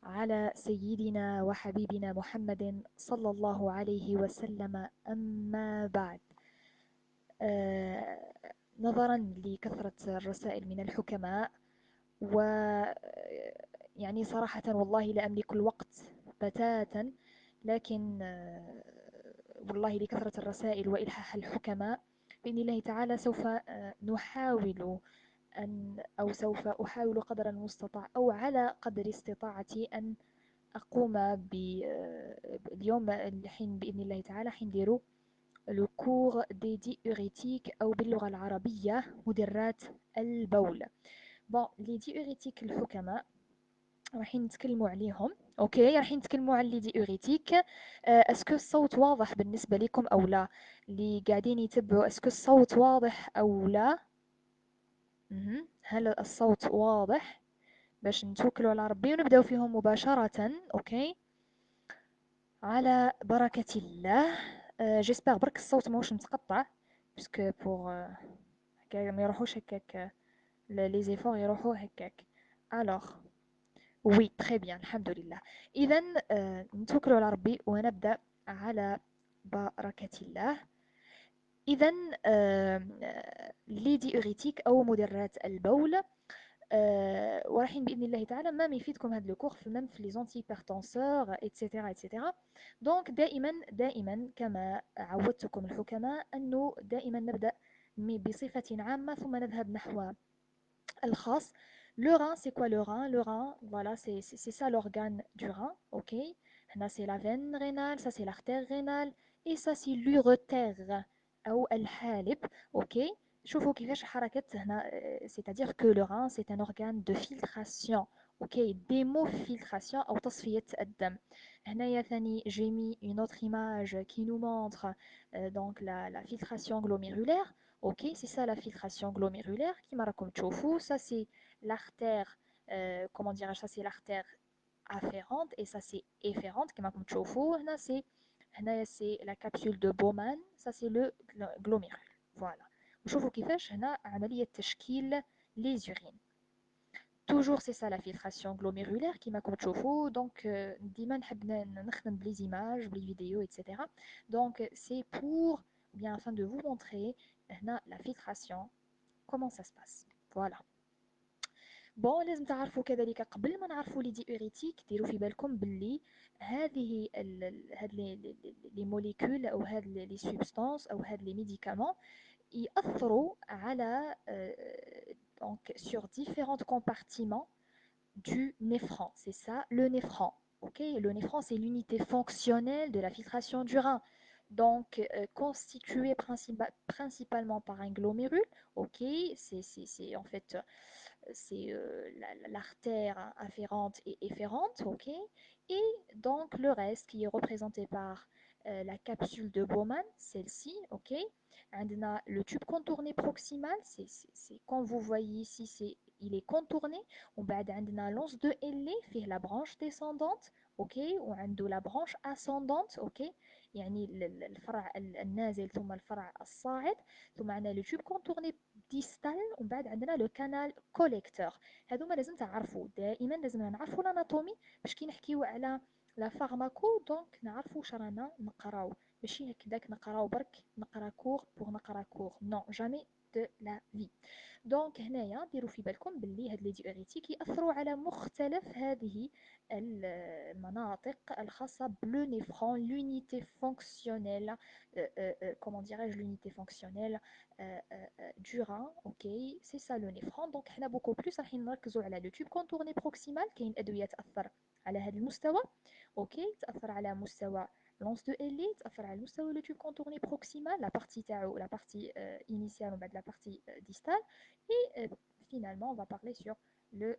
على سيدنا وحبيبنا محمد صلى الله عليه وسلم أما بعد. آه، نظرا لكثرة الرسائل من الحكماء و يعني صراحة والله لا أملك الوقت بتاتا، لكن والله لكثرة الرسائل وإلحاح الحكماء بإذن الله تعالى سوف نحاول أو سوف أحاول قدر المستطاع أو على قدر استطاعتي أن أقوم باليوم الحين بإذن الله تعالى حنديروا لو كور دي ديوريتيك أو باللغة العربية مدرات البول. بون لي ديوريتيك الحكماء راح نتكلموا عليهم. اوكي راح نتكلموا على لي ديوريتيك. اسكو الصوت واضح بالنسبة لكم أو لا؟ اللي قاعدين يتبعوا اسكو الصوت واضح أو لا؟ هل الصوت واضح؟ باش نتوكلوا على ربي ونبداو فيهم مباشرة. اوكي على بركة الله. جيسبر برك الصوت ماهوش متقطع باسكو بوغ هكا ما يروحوش هكاك لي زيفور يروحوا هكاك. الوغ وي تري بيان الحمد لله. اذا نتوكلوا على ربي ونبدا على بركة الله. اذا لي ديوريتيك او مدرات البول. ورايحين باذن الله تعالى ما يفيدكم هذا لو كور في ميم في لي زونتي ايتترا ايتترا. دونك دائما كما عودتكم الحكماء انه دائما نبدا بصفه عامه ثم نذهب نحو الخاص. Le rein, c'est quoi le rein? Le rein, voilà, c'est ça l'organe du rein, ok? Là, c'est la veine rénale, ça c'est l'artère rénale, et ça c'est l'urètre أو الحالب, ok? شوفوا كيفاش حركة هنا. c'est-à-dire que le rein c'est un organe de filtration, ok? D'hémofiltration أو تصفية الدم. هنايا ثاني j'ai mis une autre image qui nous montre donc la filtration glomérulaire. Ok, c'est ça la filtration glomérulaire qui m'a raconté. Ça c'est l'artère, comment dirais-je, ça c'est l'artère afférente et ça c'est efférente qui m'a raconté. C'est la capsule de Bowman, ça c'est le glomérule. Voilà. وشوفوا كيفاش هنا عملية تشكيل les urines. Toujours c'est ça la filtration glomérulaire qui m'a تشوفوا. Donc ديما نحب نخدم بلي images, بلي vidéos, etc. Donc c'est pour bien afin de vous montrer la filtration comment ça se passe. Voilà. بون لازم تعرفوا كذلك قبل ما نعرفوا لي ديوريتيك ديروا في بالكم باللي هذه هاد لي موليكول او هاد لي سوبستانس او هاد لي ميديكامون يأثروا على donc sur différents compartiments du néphron. C'est ça le néphron. Ok, le néphron c'est l'unité fonctionnelle de la filtration du rein. Donc constitué principalement par un glomérule. Ok, c'est en fait c'est l'artère afférente et efférente, ok. Et donc le reste qui est représenté par la capsule de Bowman, celle-ci, ok. On a le tube contourné proximal, c'est quand vous voyez ici, il est contourné. On a l'anse de Halley, fait la branche descendante, ok. On a la branche ascendante, ok. يعني الفرع النازل ثم الفرع الصاعد. ثم عندنا لو تيوب كونتورني ديستال ومن بعد عندنا لو كانال كوليكتور. هذوما لازم تعرفوا دائما، لازم نعرفوا الاناتومي باش كي نحكيو على لا فارماكو دونك نعرفوا واش رانا نقراو، ماشي هكذاك نقراو برك نقرا كور بوغ نقرا كور، نو جامي دو لا في. دونك هنايا ديروا في بالكم باللي هاد لي ديوريتيك ياثروا على مختلف هذه المناطق الخاصه بلو نيفرون، l'unité fonctionnelle comment dirais-je, l'unité fonctionnelle du rein. Ok, c'est ça le néphron. Donc حنا beaucoup plus راح نركزوا على le tube contourné proximal. كاين ادويه تاثر على هذا المستوى، اوكي، تاثر على مستوى لونس دو إلي، تاثر على مستوى لو تيوب كونتورني بروكسيمال، لا بارتي تاعو لا بارتي initiale ومن بعد لا بارتي distale. Et finalement on va parler sur le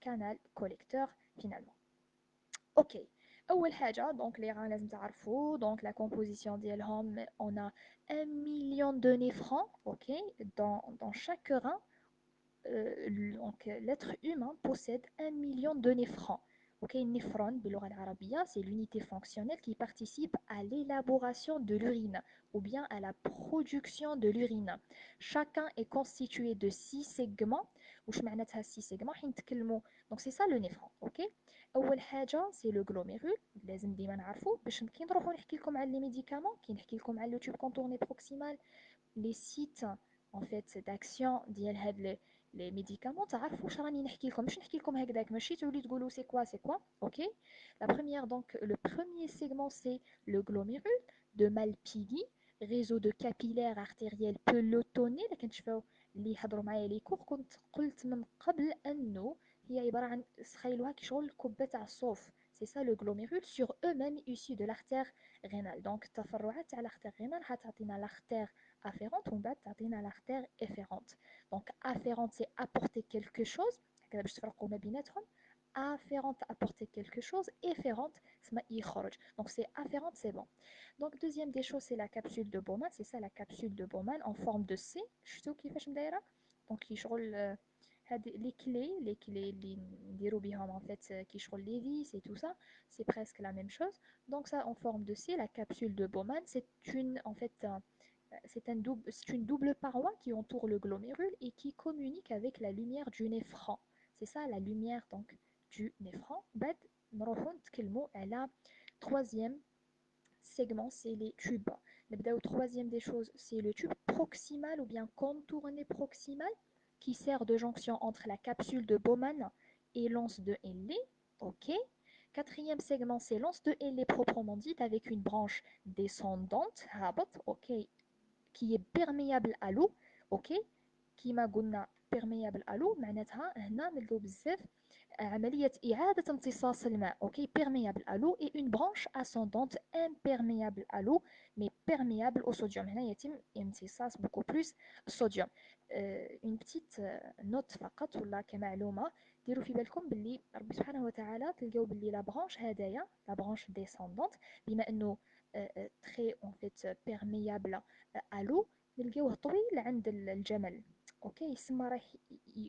canal collecteur finalement. Ok, أول حاجة donc les reins لازم تعرفوا. donc la composition ديالهم on a 1 million de néphrons, ok, dans chaque rein. Donc l'être humain possède 1 million de néphrons. Ok, néphron باللغة العربية c'est l'unité fonctionnelle qui participe à l'élaboration de l'urine ou bien à la production de l'urine. Chacun est constitué de 6 segments واش معناتها السي سيغمون حين نتكلموا دونك سي سا لو نيفرون اوكي. اول حاجه سي لو غلوميرول لازم ديما نعرفوا باش كي نروحوا نحكي لكم على لي ميديكامون كي نحكي لكم على لو تيوب كونتورني بروكسيمال لي سيت en fait d'action ديال هاد لي ميديكامون تعرفوا واش راني نحكي لكم باش نحكي لكم هكذاك ماشي تولي تقولوا سي كوا اوكي. لا première donc le premier segment c'est le glomérule de Malpighi réseau de capillaires artériels pelotonné اللي كنشوفوا اللي حضروا معايا لي كور كنت قلت من قبل انه هي عباره عن تخيلوها كي شغل كبه تاع الصوف سي سا لو غلوميرول sur eux-mêmes issus de l'artère rénale دونك التفرعات تاع l'artère rénale حتعطينا l'artère afférente ومن بعد تعطينا l'artère efférente. Donc afférente c'est apporter quelque chose هكذا باش تفرقوا ما بيناتهم. Afférente apporter quelque chose, efférente c'est يخرج. Donc c'est afférente c'est bon. Donc deuxième des choses c'est la capsule de Bowman, c'est ça la capsule de Bowman en forme de C. شفتوا كيفاش مدايره. Donc يشغل هاد les clés اللي نديرو بهم en fait كيشغل les vis et tout ça, c'est presque la même chose. Donc ça en forme de C, la capsule de Bowman, c'est une en fait c'est une double paroi qui entoure le glomérule et qui communique avec la lumière du néphron. C'est ça la lumière donc du néphron. بعد نروحو نتكلمو على troisième segment, c'est les tubes. نبداو troisième des choses, c'est le tube proximal ou bien contourné proximal qui sert de jonction entre la capsule de Bowman et l'anse de Henle. Ok. Quatrième segment, c'est l'anse de Henle proprement dite avec une branche descendante, ok, qui est perméable à l'eau. Ok. كيما قلنا perméable à l'eau معناتها هنا نلقاو بزاف عملية إعادة امتصاص الماء. اوكي perméable à l'eau et une branche ascendante imperméable à l'eau mais perméable au sodium. هنا يتم امتصاص beaucoup plus الصوديوم. une petite note فقط ولا كمعلومة ديروا في بالكم باللي ربي سبحانه وتعالى تلقاو باللي لا برانش هدايا لا برانش ديسوندونت بما انه très en fait perméable à l'eau نلقاوه طويل عند الجمل. اوكي يسمى راح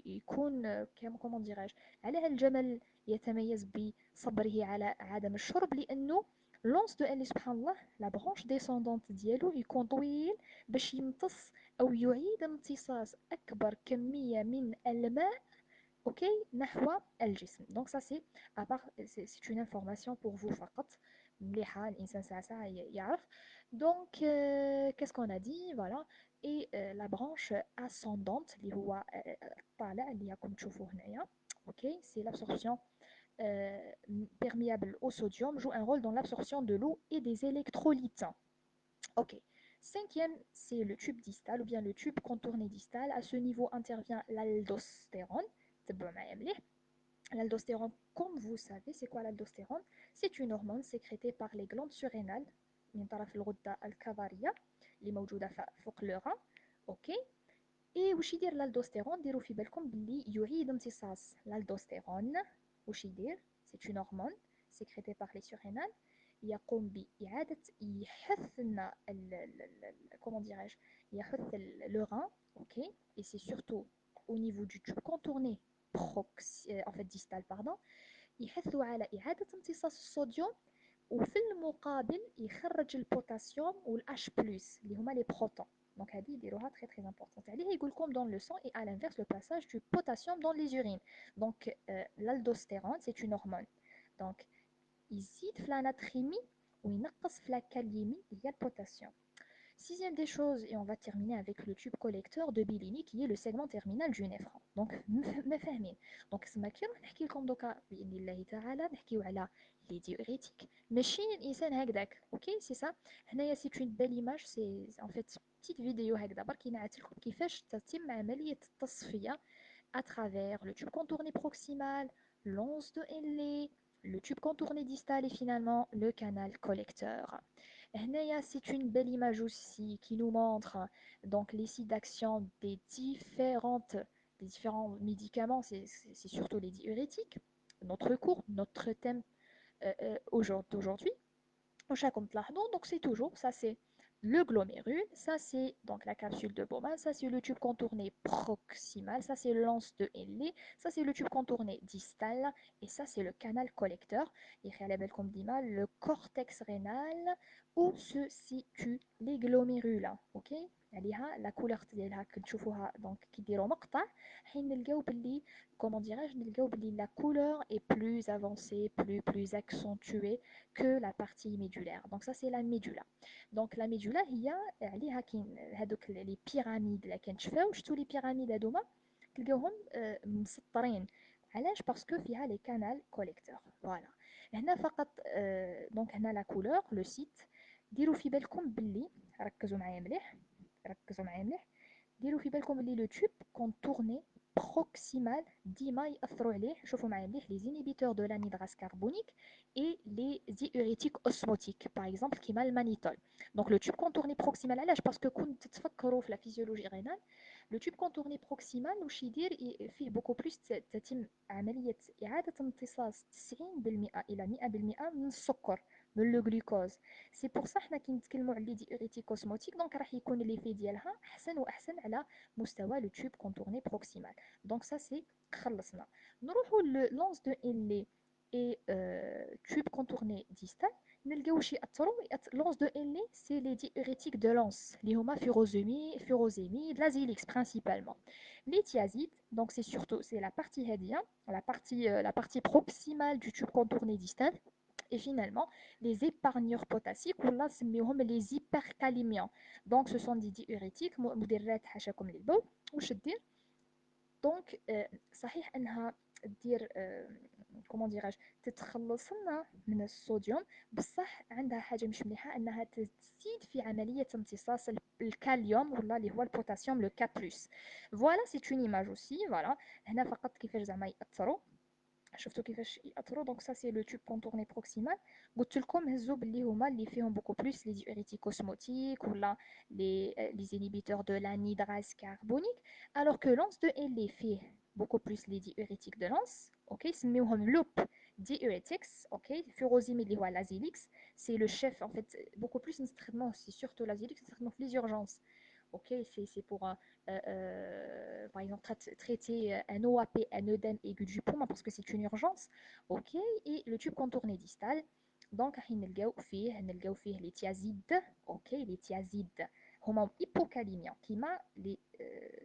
يكون كومون ديراج. علاه الجمل يتميز بصبره على عدم الشرب لانه لونس دو ان سبحان الله لا برونش ديسوندونت ديالو يكون طويل باش يمتص او يعيد امتصاص اكبر كميه من الماء اوكي نحو الجسم. دونك سا سي ابار سي اون انفورماسيون بور فو فقط مليحه الانسان ساعه ساعه يعرف. دونك qu'est-ce qu'on a dit voilà. Et la branche ascendante اللي هو الطالع اللي راكم تشوفوه هنايا اوكي سي l'absorption perméable au sodium joue un rôle dans l'absorption de l'eau et des électrolytes. Ok. Cinquième, c'est le tube distal ou bien le tube contourné distal. À ce niveau intervient l'aldostérone. L'aldostérone, comme vous savez, c'est quoi l'aldostérone? C'est une hormone sécrétée par les glandes surrénales من طرف الغدة الكظرية اللي موجودة فوق le rein. اوكي. اي واش يدير l'aldostérone؟ ديروا في بالكم باللي يعيد امتصاص l'aldostérone. واش يدير؟ c'est une hormone sécrétée par les surrénales يقوم بإعادة يحث لنا comment dirais-je يحث le rein. ok. et c'est surtout au niveau du tube contourné en fait distal pardon يحثوا على إعادة امتصاص الصوديوم وفي المقابل يخرج البوتاسيوم والH+ اللي هما les protons. Donc هذه يديروها très très importante. عليه يقول لكم dans le sang et à l'inverse le passage du potassium dans les urines. Donc l'aldostérone c'est une hormone. Donc يزيد في la natrémie وينقص في la kaliémie اللي هي البوتاسيوم. Sixième des choses, et on va terminer avec le tube collecteur de Bellini qui est le segment terminal du néphron. Donc, مفاهمين. Donc, سما كي نروح نحكي لكم دوكا بإذن الله تعالى نحكيو على لي ديوريتيك ماشي الإنسان هكذاك. اوكي سي سا. هنايا سي اون بيل ايماج سي ان فيت بتيت فيديو هكذا برك ينعت لكم كيفاش تتم عملية التصفية à travers le tube contourné proximal, l'anse de Henle, le tube contourné distal et finalement le canal collecteur. C'est une belle image aussi qui nous montre donc les sites d'action des différents médicaments, c'est surtout les diurétiques. Notre cours, notre thème d'aujourd'hui. Donc c'est toujours, ça c'est le glomérule, ça c'est donc la capsule de Bowman, ça c'est le tube contourné proximal, ça c'est l'anse de Henle, ça c'est le tube contourné distal et ça c'est le canal collecteur. Et comme dit le cortex rénal où se situent les glomérules. Ok. عليها لا كولور ديالها كتشوفوها دونك كيديروا مقطع حين نلقاو باللي كومون ديراج نلقاو باللي لا couleur est plus avancée plus accentuée que la partie médulaire donc ça c'est la médula donc la médula هي عليها كاين هذوك لي بيراميد اللي كنشوفوا شفتوا لي بيراميد هذوما تلقاوهم مسطرين علاش باسكو فيها لي كانال كوليكتور فوالا هنا فقط دونك هنا لا كولور لو سيت ديروا في بالكم باللي ركزوا معايا مليح ركزوا معايا مليح ديروا في بالكم اللي لو تيوب كونتورني بروكسيمال ديما ياثروا عليه شوفوا معايا مليح لي زينيبيتور دو لانيدراس كاربونيك اي لي ديوريتيك اوسموتيك باغ اكزومبل كيما المانيتول دونك لو تيوب كونتورني بروكسيمال علاش باسكو كنت تتفكروا في لا فيزيولوجي غينال لو تيوب كونتورني بروكسيمال واش يدير فيه بوكو بلوس تتم عمليه اعاده امتصاص 90% الى 100% من السكر من لو غلوكوز سي بور صح حنا كنتكلموا على لي ديوريتيك اوسموتيك دونك راح يكون لي في ديالها احسن واحسن على مستوى لو تيوب كونتورني بروكسيمال دونك سا سي خلصنا نروحوا لونس دو إلي اي تيوب كونتورني ديستال نلقاو شي ياثروا لونس دو إلي سي لي ديوريتيك دو لونس اللي هما فيروزيمي لازيليكس برينسيبالمون les thiazides donc c'est surtout c'est la partie هاديه la partie proximale du tube contourné distal et finalement les épargneurs potassiques ولا نسميوهم les hypercalémiants donc ce sont des diurétiques مدرات حاشاكم للبول واش دير دونك صحيح انها دير كومون ديراج تتخلص لنا من الصوديوم بصح عندها حاجه مش مليحه انها تزيد في عمليه امتصاص الكاليوم ولا اللي هو البوتاسيوم لو K+. فوالا سي اون ايماج اوسي فوالا هنا فقط كيفاش زعما ياثروا شفتوا كيفاش ياثروا دونك سا سي لو تيوب كونتورني بروكسيمال قلت لكم هزوا باللي هما اللي فيهم بوكو بلوس لي ديوريتيك اوسموتيك ولا لي زينيبيتور دو لانيدراز كاربونيك alors que l'anse de L فيه beaucoup plus les diurétiques de l'anse اوكي سميوهم لوب diuretics اوكي فيروزيمي اللي هو لازيليكس سي لو شيف en fait beaucoup plus نستخدموه سي surtout لازيليكس نستخدموه في les urgences ok c'est pour par exemple traiter un OAP, un œdème aigu du poumon parce que c'est une urgence, ok, et le tube contourné distal. Donc, نلقاو فيه les thiazides, ok, les thiazides هما hypocalémiants qui m'a les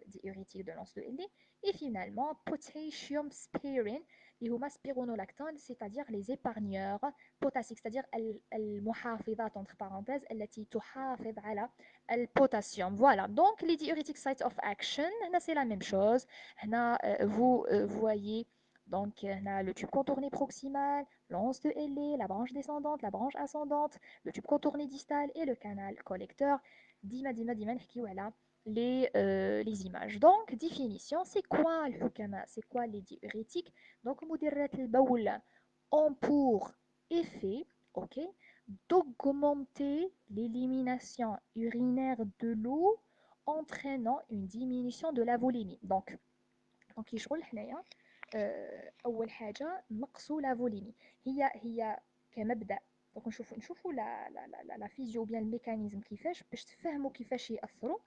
diurétiques de l'anse de L et finalement potassium sparing اللي هما spironolactone c'est-à-dire les épargneurs potassiques c'est-à-dire المحافظات entre parenthèses التي تحافظ على البوتاسيوم voilà donc les diurétiques site of action هنا c'est la même chose هنا vous voyez donc هنا le tube contourné proximal l'anse de L la branche descendante la branche ascendante le tube contourné distal et le canal collecteur ديما نحكيو على les images donc définition c'est quoi الحكماء c'est quoi les diurétiques donc مدرات البول ont pour effet ok d'augmenter l'élimination urinaire de l'eau entraînant une diminution de la volémie donc يشغل حنايا اول حاجه نقصوا لا فوليمي هي كمبدا دونك نشوفوا لا فيزيو بيان الميكانيزم كيفاش باش تفهموا كيفاش ياثروا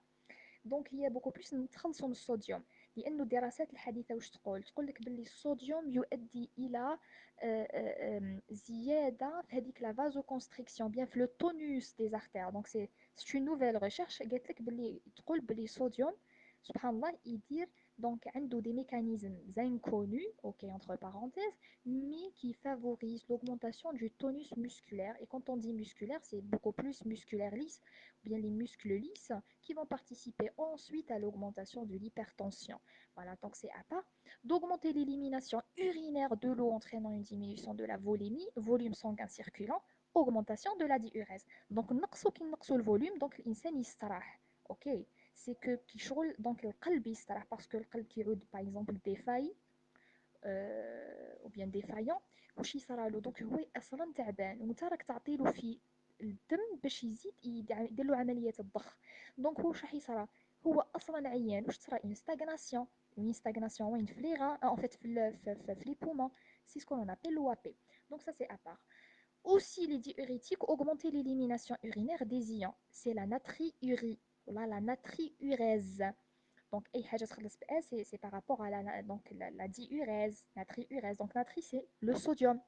دونك هي بوكو بليس نتخلصوا من الصوديوم لانه الدراسات الحديثه واش تقول لك باللي الصوديوم يؤدي الى زياده في هذيك لا فازو كونستريكسيون بيان في لو تونوس دي زارتير دونك سي اون نوفيل ريشيرش قالت لك باللي تقول باللي الصوديوم سبحان الله يدير donc عنده des mécanismes inconnus, ok entre parenthèses, mais qui favorisent l'augmentation du tonus musculaire. Et quand on dit musculaire, c'est beaucoup plus musculaire lisse, ou bien les muscles lisses, qui vont participer ensuite à l'augmentation de l'hypertension. Voilà, donc c'est à part. D'augmenter l'élimination urinaire de l'eau entraînant une diminution de la volémie, volume sanguin circulant, augmentation de la diurèse. Donc, نقصوا le volume, donc l'insan يستراح. Ok, c'est que كيشغل donc القلب يستراح parce que القلب كيعود par exemple défailli ou bien défaillant واش يصرالو دونك هو اصلا تعبان وانت راك تعطيله في الدم باش يزيد يدير له عمليه الضخ دونك هو واش راح يصرى هو اصلا عيان واش تصرى une stagnation وين في لي غان en fait في لي بومون c'est ce qu'on appelle l'OAP donc ça c'est à part aussi les diurétiques augmenter l'élimination urinaire des ions c'est la natriurie ولا la natriurèse donc اي حاجه تخلص ب A c'est par rapport à la diurèse natriurèse donc natri c'est le sodium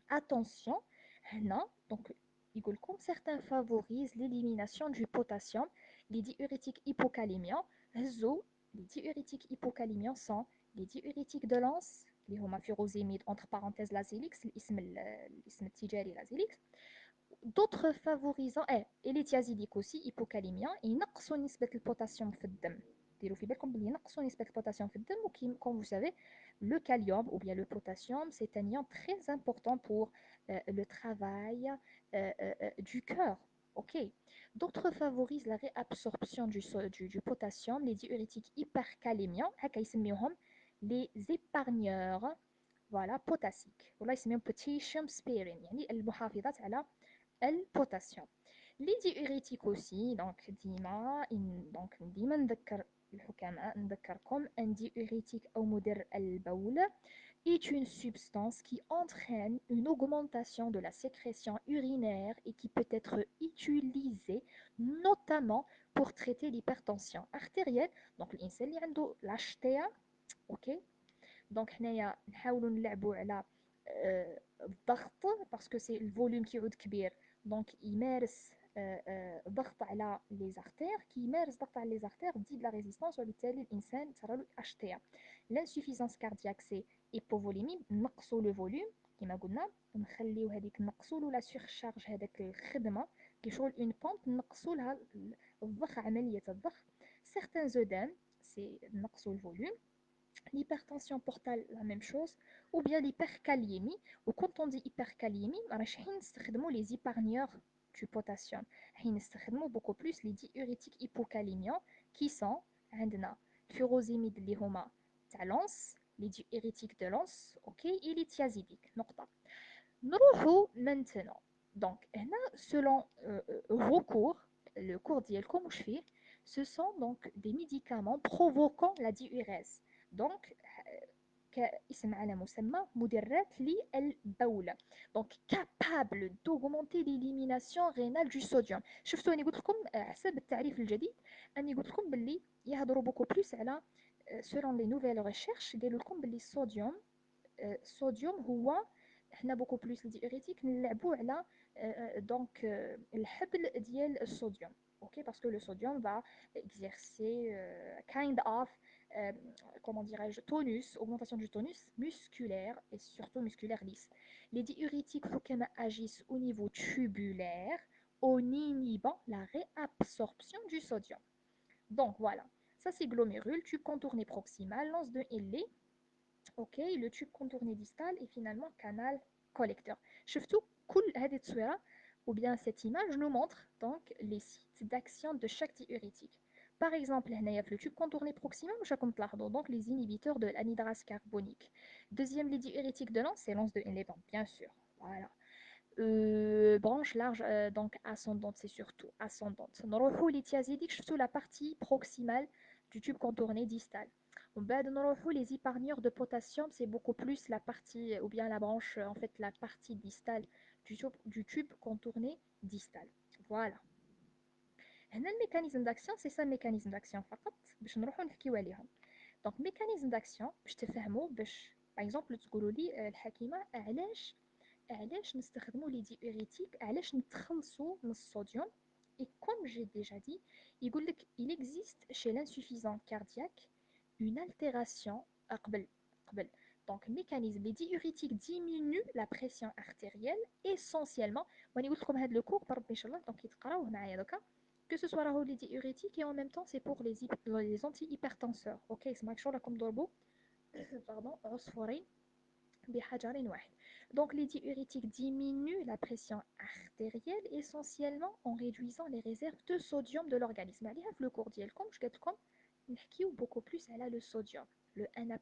attention هنا donc يقول لكم certains favorisent l'élimination du potassium Les diurétiques hypocalémiants, les diurétiques hypocalémiants sont les diurétiques de Lens, اللي هما furosémide entre parenthèses Lasélix, الاسم التجاري Lasélix. D'autres favorisants et les thiazidiques aussi hypocalémiens ينقصوا نسبة البوتاسيوم في الدم. ديروا في بالكم بلي ينقصوا نسبة البوتاسيوم في الدم comme vous savez le kalium ou bien le potassium c'est un ion très important pour le travail du cœur. Ok. D'autres favorisent la réabsorption du potassium, les diurétiques hypercalémiens, les épargneurs voilà potassiques. والله يسميهم potassium sparing يعني المحافظات على البوتاسيوم. Les diurétiques aussi donc ديما نذكر الحكماء نذكركم un diurétique أو مدر البول est une substance qui entraîne une augmentation de la sécrétion urinaire et qui peut être utilisée notamment pour traiter l'hypertension artérielle. Donc الإنسان اللي عنده l'HTA ok دونك حنايا نحاولوا نلعبوا على الضغط باسكو سي الفوليوم كيعود كبير دونك يمارس ضغط على لي زارتير كي يمارس ضغط على لي زارتير تزيد لا ريزيستانس وبالتالي الانسان ترى له اش تي لانسوفيزانس كاردياك سي ايبوفوليمي نقصوا لو فوليوم كما قلنا نخليو هذيك نقصوا له لا سورشارج هذاك الخدمه كي شغل اون بومب نقصوا لها الضخ عمليه الضخ سيغتان زودام سي نقصوا الفوليوم. L'hypertension portale, la même chose, ou bien l'hyperkaliémie. Ou quand on dit hyperkaliémie, on les épargneurs du potassium. On beaucoup plus les diurétiques hypocalémiants qui sont عندنا furosémide اللي هما تاع لانس les diurétiques de Lens ok et les thiazidiques نقطة. نروحوا maintenant donc هنا selon vos cours le cours ديالكم واش فيه ce sont donc des médicaments provoquant la diurèse donc كاسم على مسمى مدرات للبول دونك capable d'augmenter l'élimination rénale du sodium. شفتوا اني قلت لكم حسب التعريف الجديد اني قلت لكم باللي يهضروا بوكو بلوس على selon les nouvelles recherches قالوا لكم باللي الصوديوم هو حنا بوكو بلوس الديوريتيك نلعبوا على دونك الحبل ديال الصوديوم ok parce que le sodium va exercer kind of comment dirais-je tonus augmentation du tonus musculaire et surtout musculaire lisse. Les diurétiques agissent au niveau tubulaire en inhibant la réabsorption du sodium. Donc voilà, ça c'est glomérule, tube contourné proximal, lance de Henle. Ok, le tube contourné distal et finalement canal collecteur. شفتوا كل هذه التصويره ou bien cette image nous montre donc les sites d'action de chaque diurétique. Par exemple, هنايا في le tube contourné proximal واش راكم تلاحظوا donc les inhibiteurs de l'anhydrase carbonique. Deuxième, les diurétiques de Lens, c'est Lens de Henle, bien sûr. Voilà. Branche large donc ascendante, c'est surtout ascendante. نروحوا les thiazidiques, surtout la partie proximale du tube contourné distal. Les épargneurs de potassium, c'est beaucoup plus la partie, ou bien la branche, en fait, la partie distale du tube contourné distal. Voilà. Le mécanisme d'action, c'est ça le mécanisme d'action. Donc, mécanisme d'action, je te fais un mot, par exemple, تقولوا لي الحكيمة علاش نستخدموا les diurétiques, علاش نتخلصوا من الصوديوم. Et comme j'ai déjà dit, il existe chez l'insuffisant cardiaque une altération donc mécanisme les diurétiques diminuent la pression artérielle essentiellement le cours donc que ce soit les diurétiques et en même temps c'est pour les antihypertenseurs ok c'est comme pardon donc les diurétiques diminuent la pression artérielle essentiellement en réduisant les réserves de sodium de l'organisme. Le cours ديالكم je قلت لكم نحكيو beaucoup plus على le sodium, le Na+.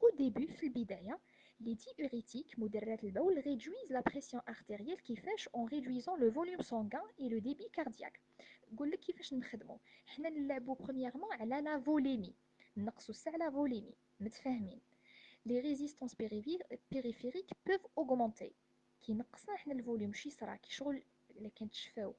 Au début, في البداية, les diurétiques مدرات البول réduisent la pression artérielle كيفاش en réduisant le volume sanguin et le débit cardiaque. نقول لك كيفاش نخدمو. حنا نلعبو premièrement على la volémie. نقصو ساعة la volémie. متفاهمين. Les résistances périphériques peuvent augmenter كي نقصنا حنا الفوليوم شي صرا كي شغل الا كنتشفاو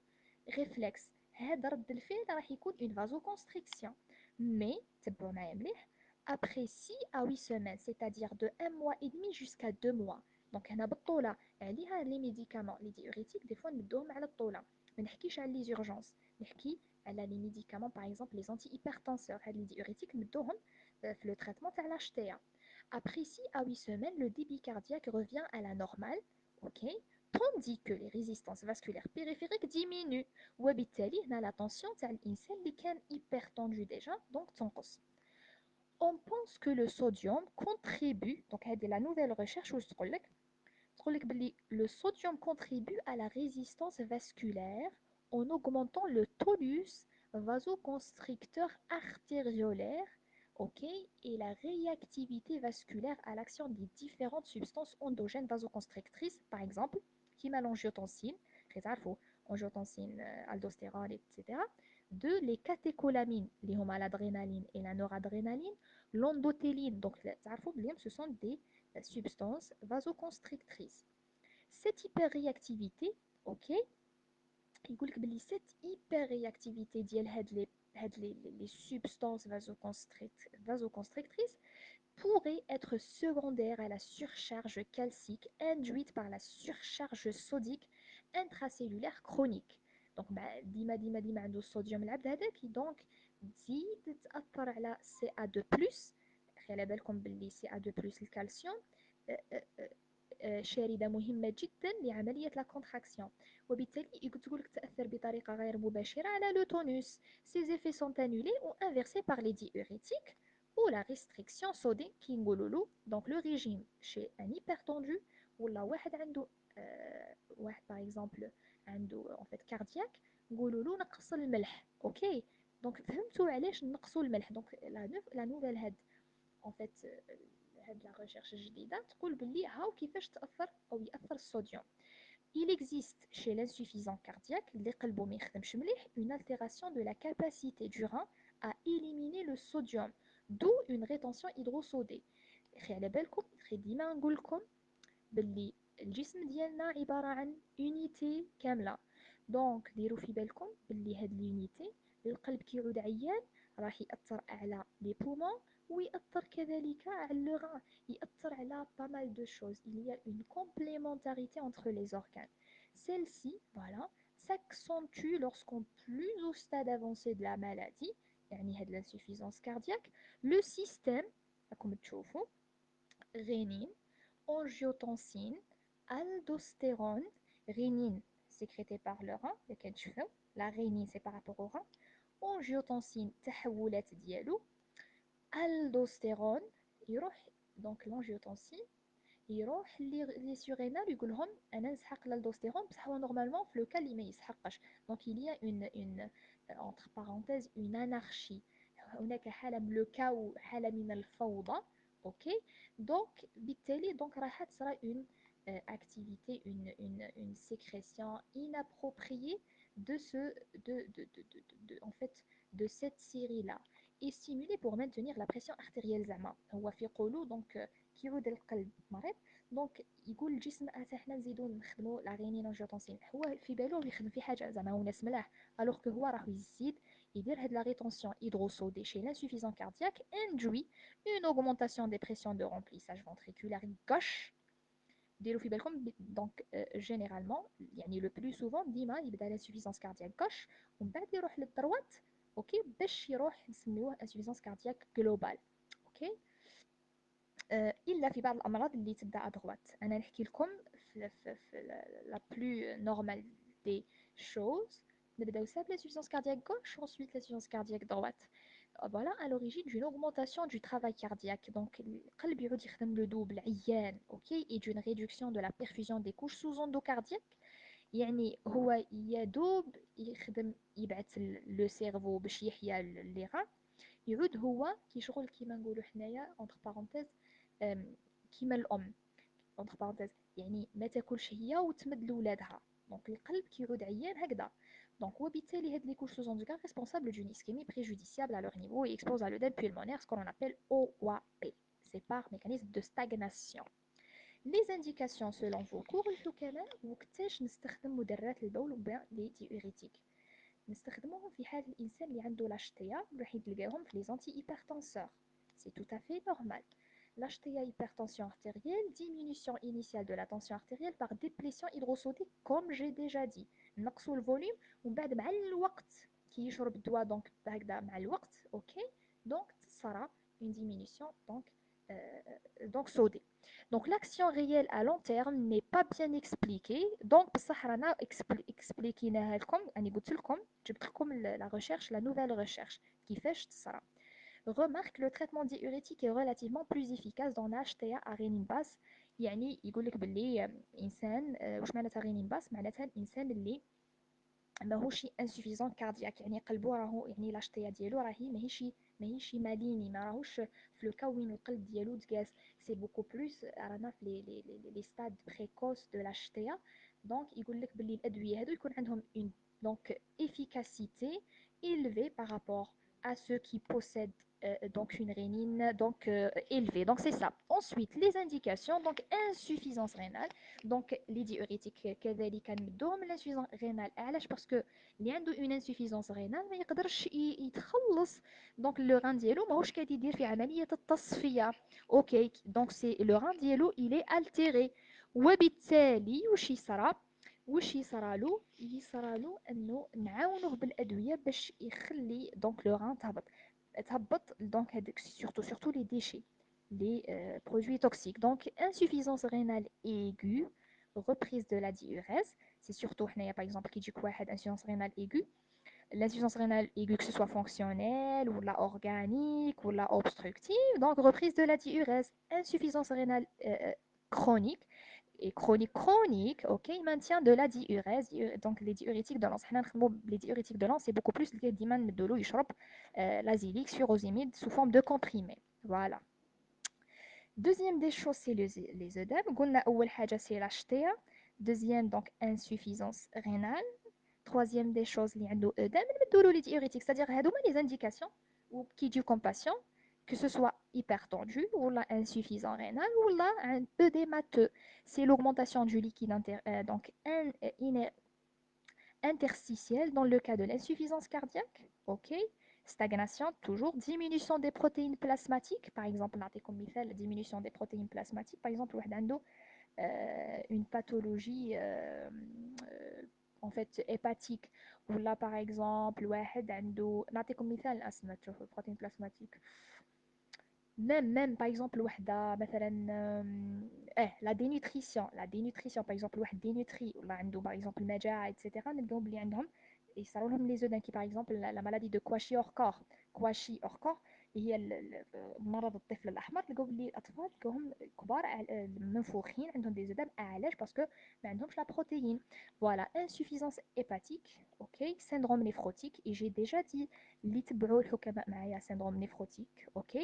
ريفلكس هذا رد الفعل راح يكون une vasoconstriction mais تبعوا معايا مليح après 6 à 8 semaines c'est-à-dire de 1 mois et demi jusqu'à 2 mois donc هنا بالطوله عليها لي ميديكامون لي ديوريتيك دي فوا نبدوهم على الطوله ما نحكيش على لي زورجونس نحكي Elle a les médicaments, par exemple, les antihypertenseurs. Les diurétiques, le traitement de l'HTA. Après 6 à 8 semaines, le débit cardiaque revient à la normale, ok, tandis que les résistances vasculaires périphériques diminuent. وبالتالي هنا la tension تاع الانسان اللي كان hypertendu déjà donc تنقص. On pense que le sodium contribue, donc c'est la nouvelle recherche où le sodium contribue à la résistance vasculaire en augmentant le tonus vasoconstricteur artériolaire, ok, et la réactivité vasculaire à l'action des différentes substances endogènes vasoconstrictrices, par exemple, qui l'angiotensine, angiotensine, aldostérone, etc. De les catécholamines, l'adrénaline et la noradrénaline, l'endothéline, donc ce sont des substances vasoconstrictrices. Cette hyperréactivité, ok, يقول لك بلي cette hyperréactivité ديال les substances vasoconstrictrices pourrait être secondaire à la surcharge calcique induite par la surcharge sodique intracellulaire chronique. Donc ديما عنده الصوديوم العبد هذاك دونك تزيد تاثر على CA2+. خلي بالكم باللي CA2+ الكالسيوم شاردة مهمة جدا لعملية لا كونتراكسيون وبالتالي تقولك تأثر بطريقة غير مباشرة على لو تونus. Ces effets sont annulés ou inversés par les diurétiques ou la restriction sodique qui نقولوا donc le régime chez un hypertendu ولا واحد عنده واحد par exemple عنده en fait cardiaque نقولوا له نقص الملح اوكي دونك فهمتوا علاش نقصوا الملح دونك لا نوفيل هاد en fait هاد لا ريشيرش الجديده تقول باللي هاو كيفاش تاثر او ياثر الصوديوم. Il existe chez l'insuffisant cardiaque اللي قلبه ما يخدمش مليح une altération de la capacité du rein à éliminer le sodium, d'où une rétention hydrosodée. على بالكم ديما نقول لكم باللي الجسم ديالنا عباره عن يونيتي كامله دونك ديروا في بالكم باللي هاد اليونيتي القلب كيعود عيان راح ياثر على لي بومون ويأثر كذلك على le rein, يأثر على pas mal de choses. Il y a une complémentarité entre les organes. Celle-ci, voilà, s'accentue lorsqu'on plus au stade avancé de la maladie, يعني هاد l'insuffisance cardiaque, le système, comme تشوفوا, rénine, angiotensine, aldostérone, rénine sécrétée par le rein, la rénine c'est par rapport au rein, angiotensine تحولات ديالو aldostérone يروح دونك l'angiotensine يروح لي سورينال يقول لهم انا نسحق l'aldostérone بصح هو نورمالمون في لو كال اللي ما يسحقش دونك il y a une entre parenthèses une anarchie هناك حاله من لو كاو حاله من الفوضى اوكي دونك بالتالي دونك راح تصرى une activité une sécrétion inappropriée de ce en fait de cette série là est stimulé pour maintenir la pression artérielle زعما هو في قولو دونك كيعود القلب مريض دونك يقول الجسم حنا نزيدو نخدمو لا غينين انجيوتونسين هو في بالو يخدم في حاجه زعما هو ناس ملاح الوغ كو هو راه يزيد يدير هاد لا ريتونسيون hydrosodée chez l'insuffisant cardiaque induit une augmentation des pressions de remplissage ventriculaire gauche ديروا في بالكم دونك جينيرالمون يعني لو بلو سوفون ديما يبدا l'insuffisance cardiaque gauche ومن بعد يروح للدروات اوكي باش يروح نسميوه انسوفيسانس كاردياك جلوبال اوكي الا في بعض الامراض اللي تبدا ادغوات انا نحكي لكم في لا بلو نورمال دي شوز نبداو سا l'insuffisance cardiaque gauche ensuite l'insuffisance cardiaque droite voilà à l'origine d'une augmentation du travail cardiaque donc القلب يعود يخدم لو دوبل عيان اوكي et d'une réduction de la perfusion des couches sous-endocardiaques يعني هو يدوب يخدم يبعث لو سيرفو باش يحيا لي غا يعود هو كيشغل كيما نقولوا حنايا اونتر بارونتيز كيما الام اونتر بارونتيز يعني ما تاكلش هي وتمد لولادها دونك القلب كيعود عيان هكذا دونك وبالتالي هاد لي كوش سوزون دو كار ريسبونسابل دون اسكيمي بريجوديسيابل à leur niveau et expose à l'œdème pulmonaire ce qu'on appelle OAP c'est par mécanisme de stagnation. Les indications selon vos cours الحكماء وقتاش نستخدم مدرات البول وبين لي ديوريتيك نستخدموهم في حال الانسان اللي عنده لاشتيا راح تلقاهم في لي زانتي هيبرتنسور سي تو افي نورمال l'HTA hypertension artérielle, diminution initiale de la tension artérielle par déplétion hydrosodique comme j'ai déjà dit نقصوا الفوليوم ومن بعد مع الوقت كي يشرب الدواء دونك هكذا مع الوقت اوكي دونك صرا une diminution donc sodée. Donc l'action réelle à long terme n'est pas bien expliquée. Donc بصح رانا expliquيناها لكم يعني قلت لكم جبت لكم la recherche la nouvelle recherche كيفاش تصرا. Remarque le traitement diurétique est relativement plus efficace dans HTA à rénine basse. يعني يقول لك باللي انسان واش معناتها رينين باس معناتها الانسان اللي ماهوش انسوفيزون كاردياك يعني قلبو راهو يعني الاشتيا ديالو راهي ماهيش ماليني ما راهوش في لو كاو وين القلب ديالو تقاس سي بوكو بلوس رانا في لي ستاد بريكوس دو لاشتيا دونك يقول لك باللي الادويه هادو يكون عندهم اون دونك efficacité élevée par rapport à ceux qui possèdent donc une rénine donc élevée. Donc c'est ça. Ensuite, les indications, donc insuffisance rénale. Donc les diurétiques كذلك نمدوهم الانسوفيزون رينال علاش باسكو اللي عنده اون انسوفيزونس رينال ما يقدرش يتخلص دونك لو ران ديالو ماهوش قاعد يدير في عمليه التصفيه اوكي دونك سي لو ران ديالو الي التيري وبالتالي واش يصرالو انه نعاونوه بالادويه باش يخلي دونك لو ران تهبط دونك هذاك سورتو لي ديشي les produits toxiques. Donc, insuffisance rénale aiguë, reprise de la diurèse. C'est surtout, par exemple, qui dit quoi, insuffisance rénale aiguë. L'insuffisance rénale aiguë, que ce soit fonctionnelle, ou la organique, ou la obstructive. Donc, reprise de la diurèse. Insuffisance rénale chronique. Et chronique, ok, maintien de la diurèse. Donc, les diurétiques de l'anse. Les diurétiques de l'anse, c'est beaucoup plus que diman de l'eau, l'azélique, furosémide sous forme de comprimé. Voilà. Deuxième des choses, c'est les œdèmes. قلنا أول حاجة c'est l'HTA. Deuxième, donc insuffisance rénale. Troisième des choses, اللي عنده œdème نمدولو les diurétiques. C'est-à-dire هادوما les indications qui du compassion, que ce soit hypertendu ou la insuffisant rénal ou la un œdémateux. C'est l'augmentation du liquide donc interstitiel dans le cas de l'insuffisance cardiaque. Ok. Stagnation, toujours. Diminution des protéines plasmatiques. Par exemple, comme la diminution des protéines plasmatiques. Par exemple, une pathologie en fait hépatique. Ou là, par exemple, comme protéines plasmatiques. Même par exemple la dénutrition par exemple واحد dénutri ولا عنده par exemple المجاعة etc نلقاو بلي عندهم يصيروا لهم les œdèmes qui par exemple la maladie de Kwashiorkor هي مرض الطفل الاحمر لقاو بلي الاطفال لقاوهم كبار منفوخين عندهم des œdèmes علاش باسكو ما عندهمش la protéine. Voilà, insuffisance hépatique, ok, syndrome néphrotique et j'ai déjà dit اللي تبعوا الحكماء معايا syndrome néphrotique, ok.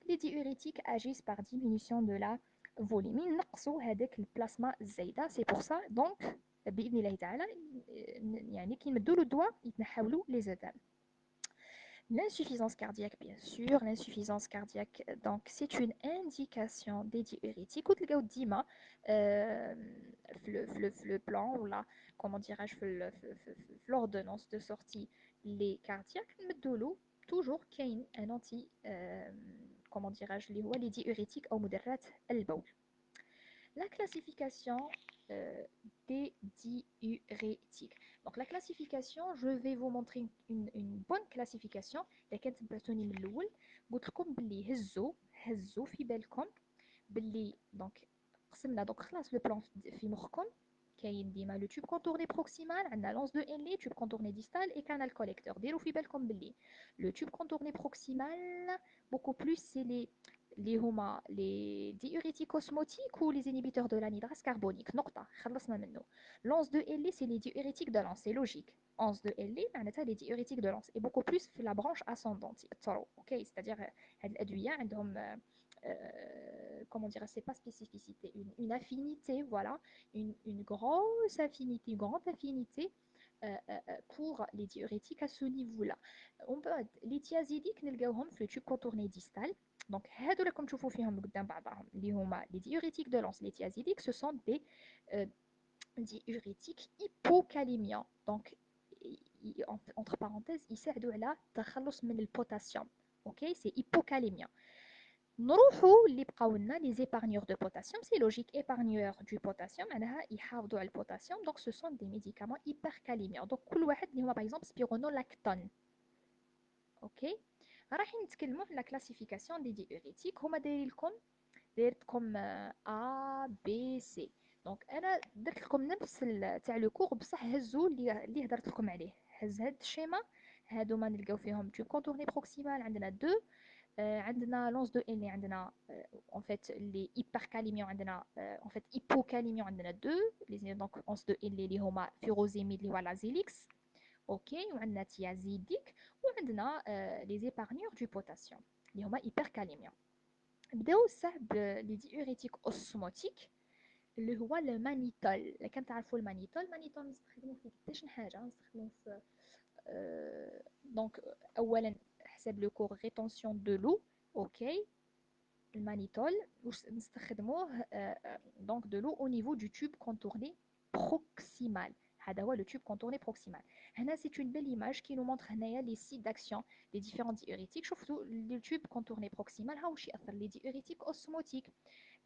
Les diurétiques agissent par diminution de la volume نقصوا هذاك البلاسما الزايده سي بور سا دونك باذن الله تعالى يعني كي نمدوا له الدواء يتنحاولوا لي زيتام. L'insuffisance cardiaque, bien sûr. L'insuffisance cardiaque, donc c'est une indication des diurétiques. Ou تلقاو ديما le plan ou là, comment dirais-je, l'ordonnance de sortie les cardiaques نمدوا toujours كاين un anti comment dirais-je اللي هو les diurétiques أو مدرات البول. La classification des diurétiques. Donc la classification, je vais vous montrer une bonne classification. لكن تبعتوني من الأول قلت لكم باللي هزوا في بالكم باللي دونك قسمنا دونك خلاص لو بلان في مخكم كاين ديما لو تيوب كونتورني بروكسيمال عندنا لونس دو ان لي تيوب كونتورني ديستال اي كانال كوليكتور. ديروا في بالكم باللي لو تيوب كونتورني بروكسيمال beaucoup plus c'est اللي هما لي ديوريتيك اوسموتيك و لي انيبيتور دو لانيدراس كاربونيك نقطه خلصنا منه. لونس دو ال سي لي ديوريتيك دو لانس سي لوجيك. اونس دو ال معناتها لي ديوريتيك دو لانس اي بوكو بلوس في لا برانش اسوندونت يأثروا اوكي ستادير هاد الادويه عندهم comment dire, c'est pas spécificité, une affinité, voilà, une grosse affinité, une grande affinité pour les diurétiques à ce niveau-là. On peut les thiazidiques نلقاوهم في le tube contourné distal. Donc هادو اللي راكم تشوفوا فيهم قدام بعضهم اللي هما les diurétiques de l'anse. Les thiazidiques ce sont des diurétiques hypocalémiants. Donc entre parenthèses يساعدوا على التخلص من البوتاسيوم. OK, c'est hypocalémien. نروحوا اللي بقاو لنا les épargneurs de potassium. C'est logique, épargneurs du potassium معناها يحافظوا على البوتاسيوم. Donc ce sont des médicaments hypercalémiants. Donc كل واحد اللي هما par exemple spironolactone. اوكي. رايحين نتكلموا في la classification des diurétiques. هما دايرين لكم دايرتكم A B C. دونك انا درت لكم نفس تاع لو كور بصح هزوا اللي هضرت لكم عليه. هز هاد الشيما. هادو ما نلقاو فيهم تو كونتورني بروكسيمال عندنا دو. عندنا لونس دو اللي عندنا en fait اللي hypercalémiants عندنا en fait hypocalémiants عندنا دو لي دونك لونس دو اللي هما فيروزيميد اللي هو لازيليكس. اوكي. وعندنا تيازيديك. وعندنا لي زيبارنيور دو بوتاسيوم اللي هما hypercalémiants. نبداو الساعه بلي ديوريتيك اوسموتيك اللي هو المانيتول. كان تعرفوا المانيتول نستخدموه في قداش حاجه. نستخدموه في دونك اولا حسب لو كور ريتونسيون دو لو. اوكي. المانيتول واش نستخدموه دونك دو لو او نيفو دو تيوب كونتورني بروكسيمال. هذا هو لو تيوب كونتورني بروكسيمال. هنا سي اون بيل ايماج كي نو مونطر هنايا لي سيت داكسيون لي ديفيرون ديوريتيك. شفتوا لو تيوب كونتورني بروكسيمال ها واش ياثر لي ديوريتيك اوسموتيك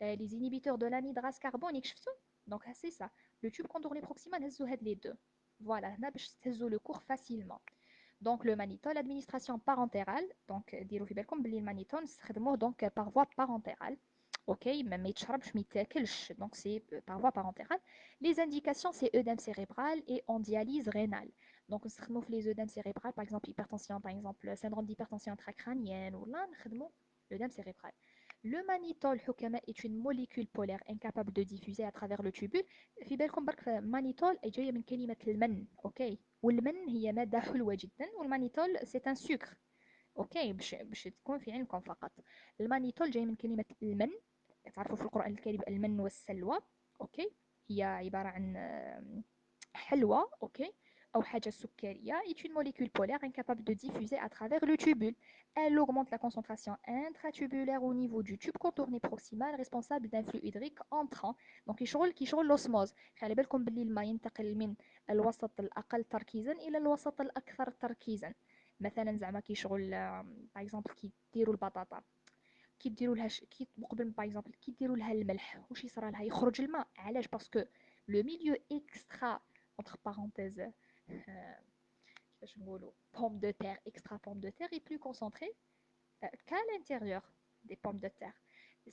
les inhibiteurs de l'anhydrase carbonique. شفتوا donc c'est ça le tube contourné proximal هزوا هاد les deux. voilà هنا باش تهزوا le cours facilement. donc le mannitol administration parentérale. donc ديروا في بالكم بلي المانيتول نستخدموه donc par voie parentérale. ok ما يتشربش ما يتاكلش donc c'est par voie parentérale. les indications c'est œdème cérébral et en dialyse rénale. donc نستخدموه في les œdèmes cérébrales par exemple hypertension par exemple syndrome d'hypertension intracrânienne ولا نخدموا l'œdème cérébral. Le mannitol est une molécule polaire incapable de diffuser à travers le tubule. في بالكم برك mannitol جاية من كلمة المن. اوكي. والمن هي مادة حلوة جدا والمانيتول c'est un sucre. اوكي. باش تكون في علمكم فقط. المانيتول جاي من كلمة المن. تعرفوا في القرآن الكريم المن والسلوى. اوكي. هي عبارة عن حلوى. اوكي. أو حاجة سكرية. est une molécule polaire incapable de diffuser à travers le tubule. Elle augmente la concentration intratubulaire au niveau du tube contourné proximal responsable d'un flux hydrique entrant. donc كيشغل l'osmose. خلي بالكم باللي الماء ينتقل من الوسط الأقل تركيزا إلى الوسط الأكثر تركيزا. مثلا زعما كيشغل باغ اكزومبل كي ديروا البطاطا كيديروا لها كي مقبل باغ اكزومبل كيديروا لها الملح واش يصرى لها يخرج الماء. علاش؟ باسكو لو ميليو اكسترا entre parenthèses كيفاش نقولوا pomme de terre extra pomme de terre est plus concentré qu'à l'intérieur des pommes de terre.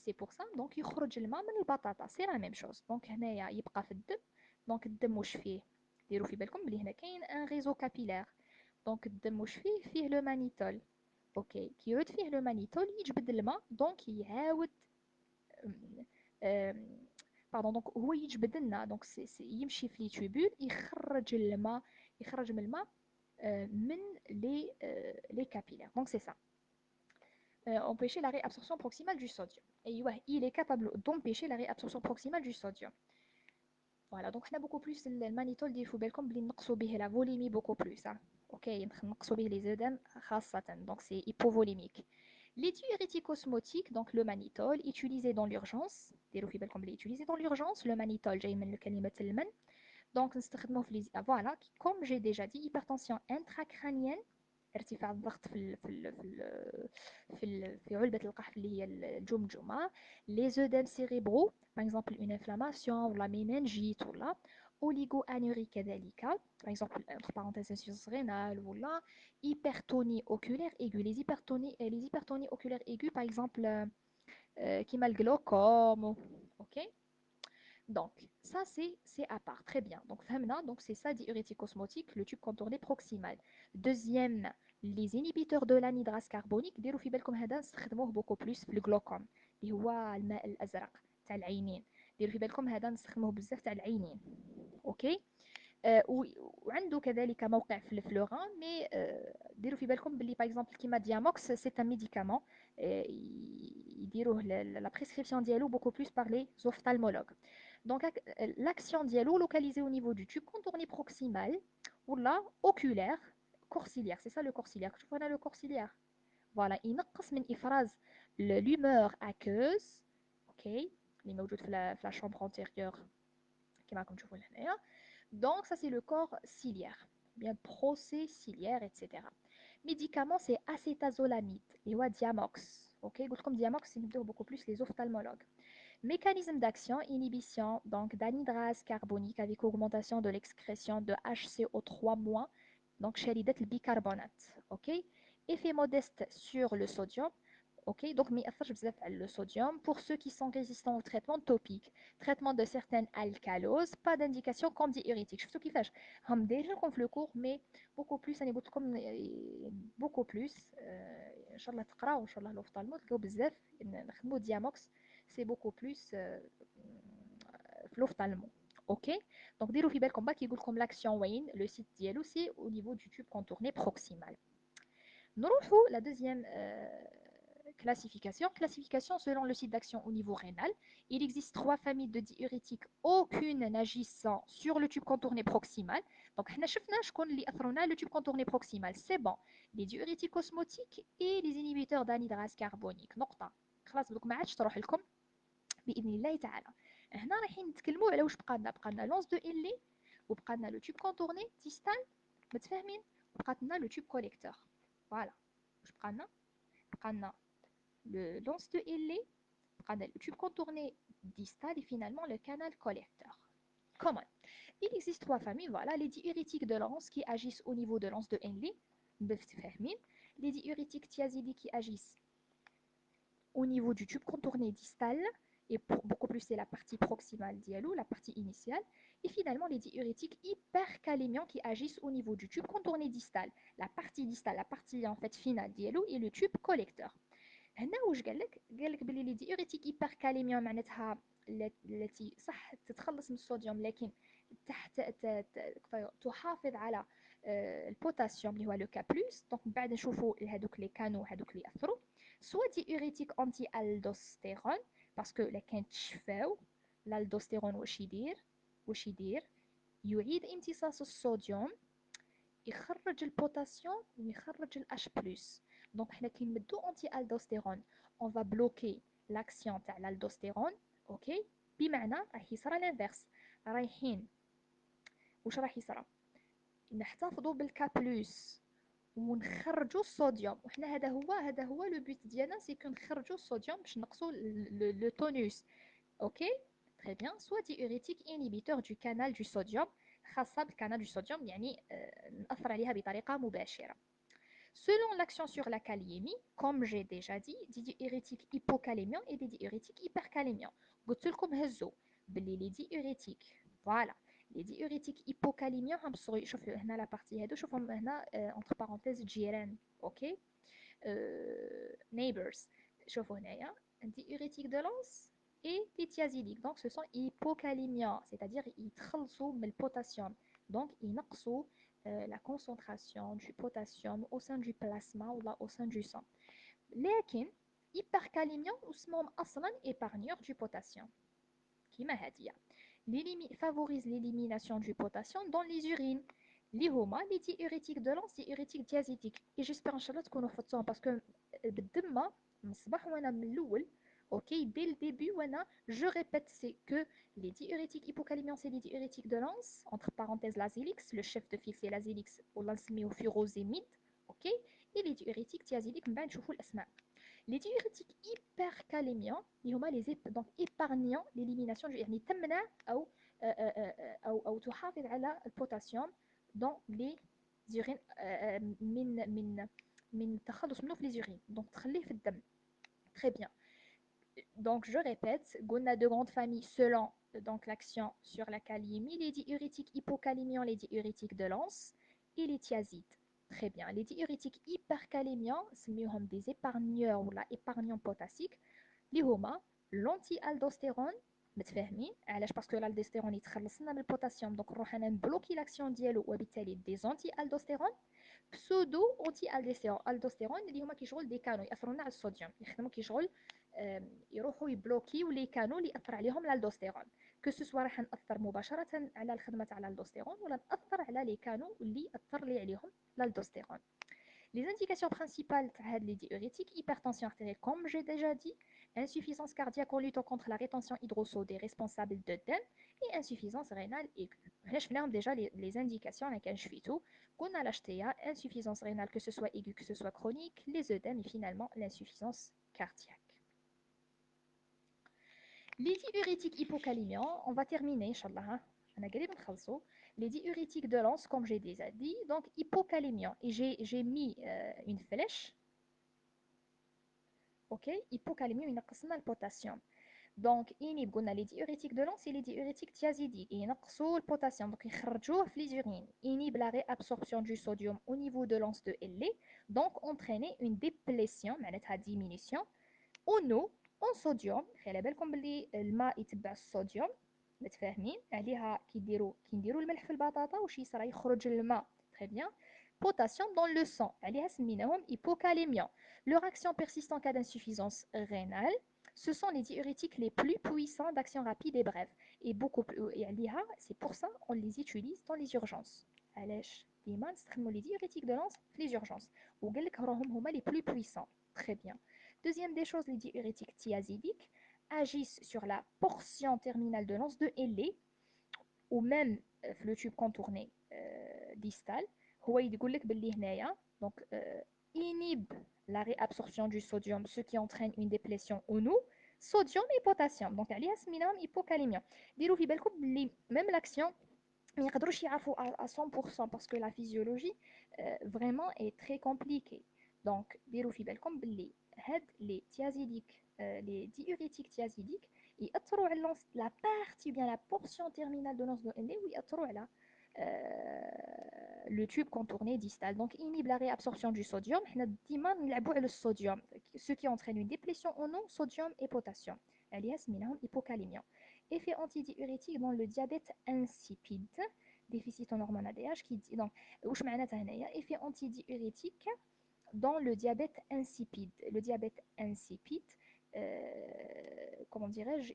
c'est pour ça donc يخرج الماء من البطاطا. c'est la même chose. donc هنايا يبقى في الدم. donc الدم واش فيه؟ ديروا في بالكم بلي هنا كاين ان ريزو كابيلار. donc الدم واش فيه لو مانيتول. اوكي. كي يعود فيه لو مانيتول يجبد الماء دونك يعاود باردون دونك هو يجبد لنا دونك يمشي في لي تيبول يخرج من الماء من les capillaires. Donc c'est ça. Empêcher la réabsorption proximale du sodium. Et il est capable d'empêcher la réabsorption proximale du sodium. Voilà, donc on a beaucoup plus le mannitol ديال بالكم بلي نقصوا به la volémie beaucoup plus. Hein. Ok, نقصوا به les œdèmes خاصة. Donc c'est hypovolémique. Les diurétiques osmotiques, donc le mannitol, utilisé dans l'urgence. ديروا في بالكم بلي utilisé dans l'urgence. Le mannitol جاي من كلمة المن. Donc نستخدموه في voilà, comme j'ai déjà dit, hypertension intracrânienne. ارتفاع الضغط في علبة القحف اللي هي الجمجمة. les œdèmes cérébraux par exemple une inflammation ولا méningite ولا oligo-anurie كذلك par exemple entre parenthèses insuffisance rénale ولا hypertonie oculaire aiguë. les hypertonies oculaires aiguës par exemple كيما الجلوكوم. ok. donc ça c'est à part. très bien. donc فهمنا. donc c'est ça diurétique osmotique le tube contourné proximal. deuxième les inhibiteurs de l'anhydrase carbonique. ديروا في بالكم هذا نستخدموه beaucoup plus في الجلوكوم اللي هو الماء الازرق تاع العينين. ديروا في بالكم هذا نستخدموه بزاف تاع العينين. اوكي. وعنده كذلك موقع في الفلوران مي ديروا في بالكم باللي باغ اكزومبل كيما دياموكس سي ان ميديكامون يديروه لا بريسكريبسيون ديالو beaucoup plus par les ophtalmologues. Donc l'action dialo localisée au niveau du tube contourné proximal ou là oculaire courciliaire. C'est ça le courciliaire. Je vois là le courciliaire. Voilà, ينقص من إفراز l'humeur aqueuse. OK. اللي موجود في la chambre antérieure كما راكم تشوفوا هنايا. Donc ça c'est le corps ciliaire. Bien procès ciliaire etc. Médicament c'est acétazolamide et ou Diamox. Ok, قلت لكم Diamox ينبداو beaucoup plus les ophtalmologues. Mécanisme d'action, inhibition donc d'anhydrase carbonique avec augmentation de l'excrétion de HCO3-, donc شريدة البيكربونات. Ok, effet modeste sur le sodium. Ok, donc ما يأثرش بزاف على le sodium pour ceux qui sont résistants au traitement topique, traitement de certaines alcaloses, pas d'indication comme diurétique. شفتوا كيفاش هم دايرين لكم في le cours mais beaucoup plus انا قلت لكم beaucoup plus ان شاء الله تقراو ان شاء الله l'ophtalmo تلقاو بزاف نخدموا دياموكس c'est beaucoup plus في l'ophtalmo. Ok, donc ديروا في بالكم بقى كيقول لكم l'action وين le site ديالو c'est au niveau du tube contourné proximal. نروحوا la deuxième classification selon le site d'action au niveau rénal. Il existe 3 familles de diurétiques, aucune n'agissant sur le tube contourné proximal. Donc, nous avons vu le tube contourné proximal. C'est bon. Les diurétiques osmotiques et les inhibiteurs d'anhydrase carbonique. نقطة. خلاص دوك ما عادش تروح لكم بإذن الله تعالى. هنا رايحين نتكلموا على واش بقى لنا لونس دو إلي وبقى لنا لو تيوب كونتورني ديستال متفاهمين وبقات لنا لو تيوب كوليكتور. فوالا واش بقى لنا le lance de Halley, le tube contourné distal et finalement le canal collecteur. Comment? Il existe 3 familles, voilà, les diurétiques de lance qui agissent au niveau de lance de Henle, les diurétiques thiazidiques qui agissent au niveau du tube contourné distal, et beaucoup plus c'est la partie proximale dialou, la partie initiale, et finalement les diurétiques hypercalémiants qui agissent au niveau du tube contourné distal, la partie distale, la partie en fait finale dialou et le tube collecteur. هنا واش قالك بلي لي ديوريتيك هيبركاليميا معناتها التي صح تتخلص من الصوديوم لكن تحت تحافظ على البوتاسيوم اللي هو لو كا بلس. دونك من بعد نشوفوا هذوك لي كانوا هذوك اللي ياثروا سوا ديوريتيك انتي الدوستيرون باسكو لا كان تشفاو الالدوستيرون واش يدير يعيد امتصاص الصوديوم يخرج البوتاسيوم ويخرج الاتش بلس. دونك حنا كي نمدو انتي الدوستيرون اون فا بلوكي لاكسيون تاع الالدوستيرون. اوكي بمعنى راح يصرى لانفيرس رايحين واش راح يصرى نحتفظوا بالكا بلس ونخرجوا الصوديوم وحنا هذا هو لو بوت ديالنا سي كو نخرجوا الصوديوم باش نقصوا لو تونوس. اوكي très bien soit diurétique inhibiteur du canal du sodium خاصة بالكانال du sodium يعني نأثر عليها بطريقة مباشرة. Selon l'action sur la kaliémie, comme j'ai déjà dit, des diurétiques hypocalémiants et des diurétiques hypercalémiants. قلت لكم هزوا باللي les diurétiques voilà les diurétiques hypocalémiants شوفوا هنا لا بارتي هادو شوفهم هنا entre parenthèses جيران. اوكي neighbors شوفوا هنايا diurétique de lance et les thiazidiques. Donc ce sont hypocalémiants, c'est-à-dire ils تخلصوا من البوتاسيوم donc ils نقصوا la concentration du potassium au sein du plasma ou là au sein du sang. لكن hypercalémiants اسمهم اصلا épargneurs du potassium كيما هادية favorise l'élimination du potassium dans les urines اللي هما les diurétiques de lance diurétiques diazétiques. et j'espère ان شاء الله تكونوا حفظتوهم باسكو بالدمه من الصباح وانا من الاول. Ok, dès le début, je répète, c'est que les diurétiques hypocalémiants, c'est les diurétiques de lance, entre parenthèses l'azélix, le chef de file c'est l'azélix ou furosémide, ok, et les diurétiques thiazidiques, les diurétiques hypercalémiants, donc épargnant l'élimination du يعني تمنع أو تحافظ على البوتاسيوم dans les urines من التخلص منه في les urines, donc تخليه في الدم. Très bien. Donc, je répète, on a deux grandes familles selon donc l'action sur la kaliémie, les diurétiques hypocalémiants, les diurétiques de lance et les thiazides. Très bien. Les diurétiques hypercalémiants, c'est des épargneurs ou la épargnants potassiques. Les homa, l'anti-aldostérone, متفاهمين علاش باسكو الالدوستيرون يتخلص لنا من البوتاسيوم دونك نروح انا نبلوكي لاكسيون ديالو وبالتالي دي زونتي الدوستيرون بسودو اونتي الدوستيرون اللي هما كيشغل دي كانو ياثروا لنا على الصوديوم يخدموا كيشغل يروحوا يبلوكيو لي كانو اللي ياثر عليهم الالدوستيرون كو سوسوا راح ناثر مباشره على الخدمه تاع الالدوستيرون ولا ناثر على لي كانو اللي اثر لي عليهم الالدوستيرون. Les indications principales des diurétiques, hypertension artérielle, comme j'ai déjà dit, insuffisance cardiaque en luttant contre la rétention hydrosodée responsable d'œdème et insuffisance rénale aiguë. Je vais déjà les indications à laquelle je fais tout. On a l'HTA, insuffisance rénale, que ce soit aiguë, que ce soit chronique, les œdèmes et finalement l'insuffisance cardiaque. Les diurétiques hypocalémiants, on va terminer, Inch'Allah, hein. Les diurétiques de l'anse, comme j'ai déjà dit, donc hypocalémiants. Et j'ai mis une flèche, ok, hypocalémie, il نقصنا le potassium. Donc, inib قلنا les diurétiques de l'anse et les diurétiques thiazidiques. Et ينقصوا le potassium, donc يخرجوه في les urines. Inhibe la réabsorption du sodium au niveau de l'anse de LA, donc entraîner une déplétion, معناتها diminution, ونو اون صوديوم. خلي بالكم بلي الماء يتبع الصوديوم، متفاهمين عليها. كي نديروا الملح في البطاطا واش يصرى؟ يخرج الماء. تري بيان. Potassium dans le sang, عليها سميناهم hypocalémiants. Leur action persiste en cas d'insuffisance rénale. Ce sont les diurétiques les plus puissants d'action rapide et brève. Et beaucoup plus. Et عليها, c'est pour ça qu'on les utilise dans les urgences. علاش ديما نستخدموا les diurétiques de l'anse في les urgences. وقال لك راهم هما les plus puissants. Très bien. Deuxième des choses, les diurétiques thiazidiques agissent sur la portion terminale de l'anse de LA ou même le tube contourné distal. هو يقول لك باللي هنايا donc inhibe la réabsorption du sodium, ce qui entraîne une déplétion au nous, sodium et potassium. Donc عليها سميناهم hypocalémia. ديروا في بالكم باللي même l'action ما يقدروش يعرفوا à 100% parce que la physiologie vraiment est très compliquée. Donc ديروا في بالكم باللي هاد les thiazidiques les diurétiques thiazidiques يأثروا على la partie bien la portion terminale de l'anse de LA ويأثروا على le tube contourné distal. Donc inhibe la réabsorption du sodium. حنا ديما نلعبوا على الصوديوم, ce qui entraîne une déplétion en eau, sodium et potassium. عليها سميناهم hypocalémia. Effet antidiurétique dans le diabète insipide, déficit en hormone ADH qui dit donc واش معناتها هنايا effet antidiurétique dans le diabète insipide. Le diabète insipide, comment dirais-je,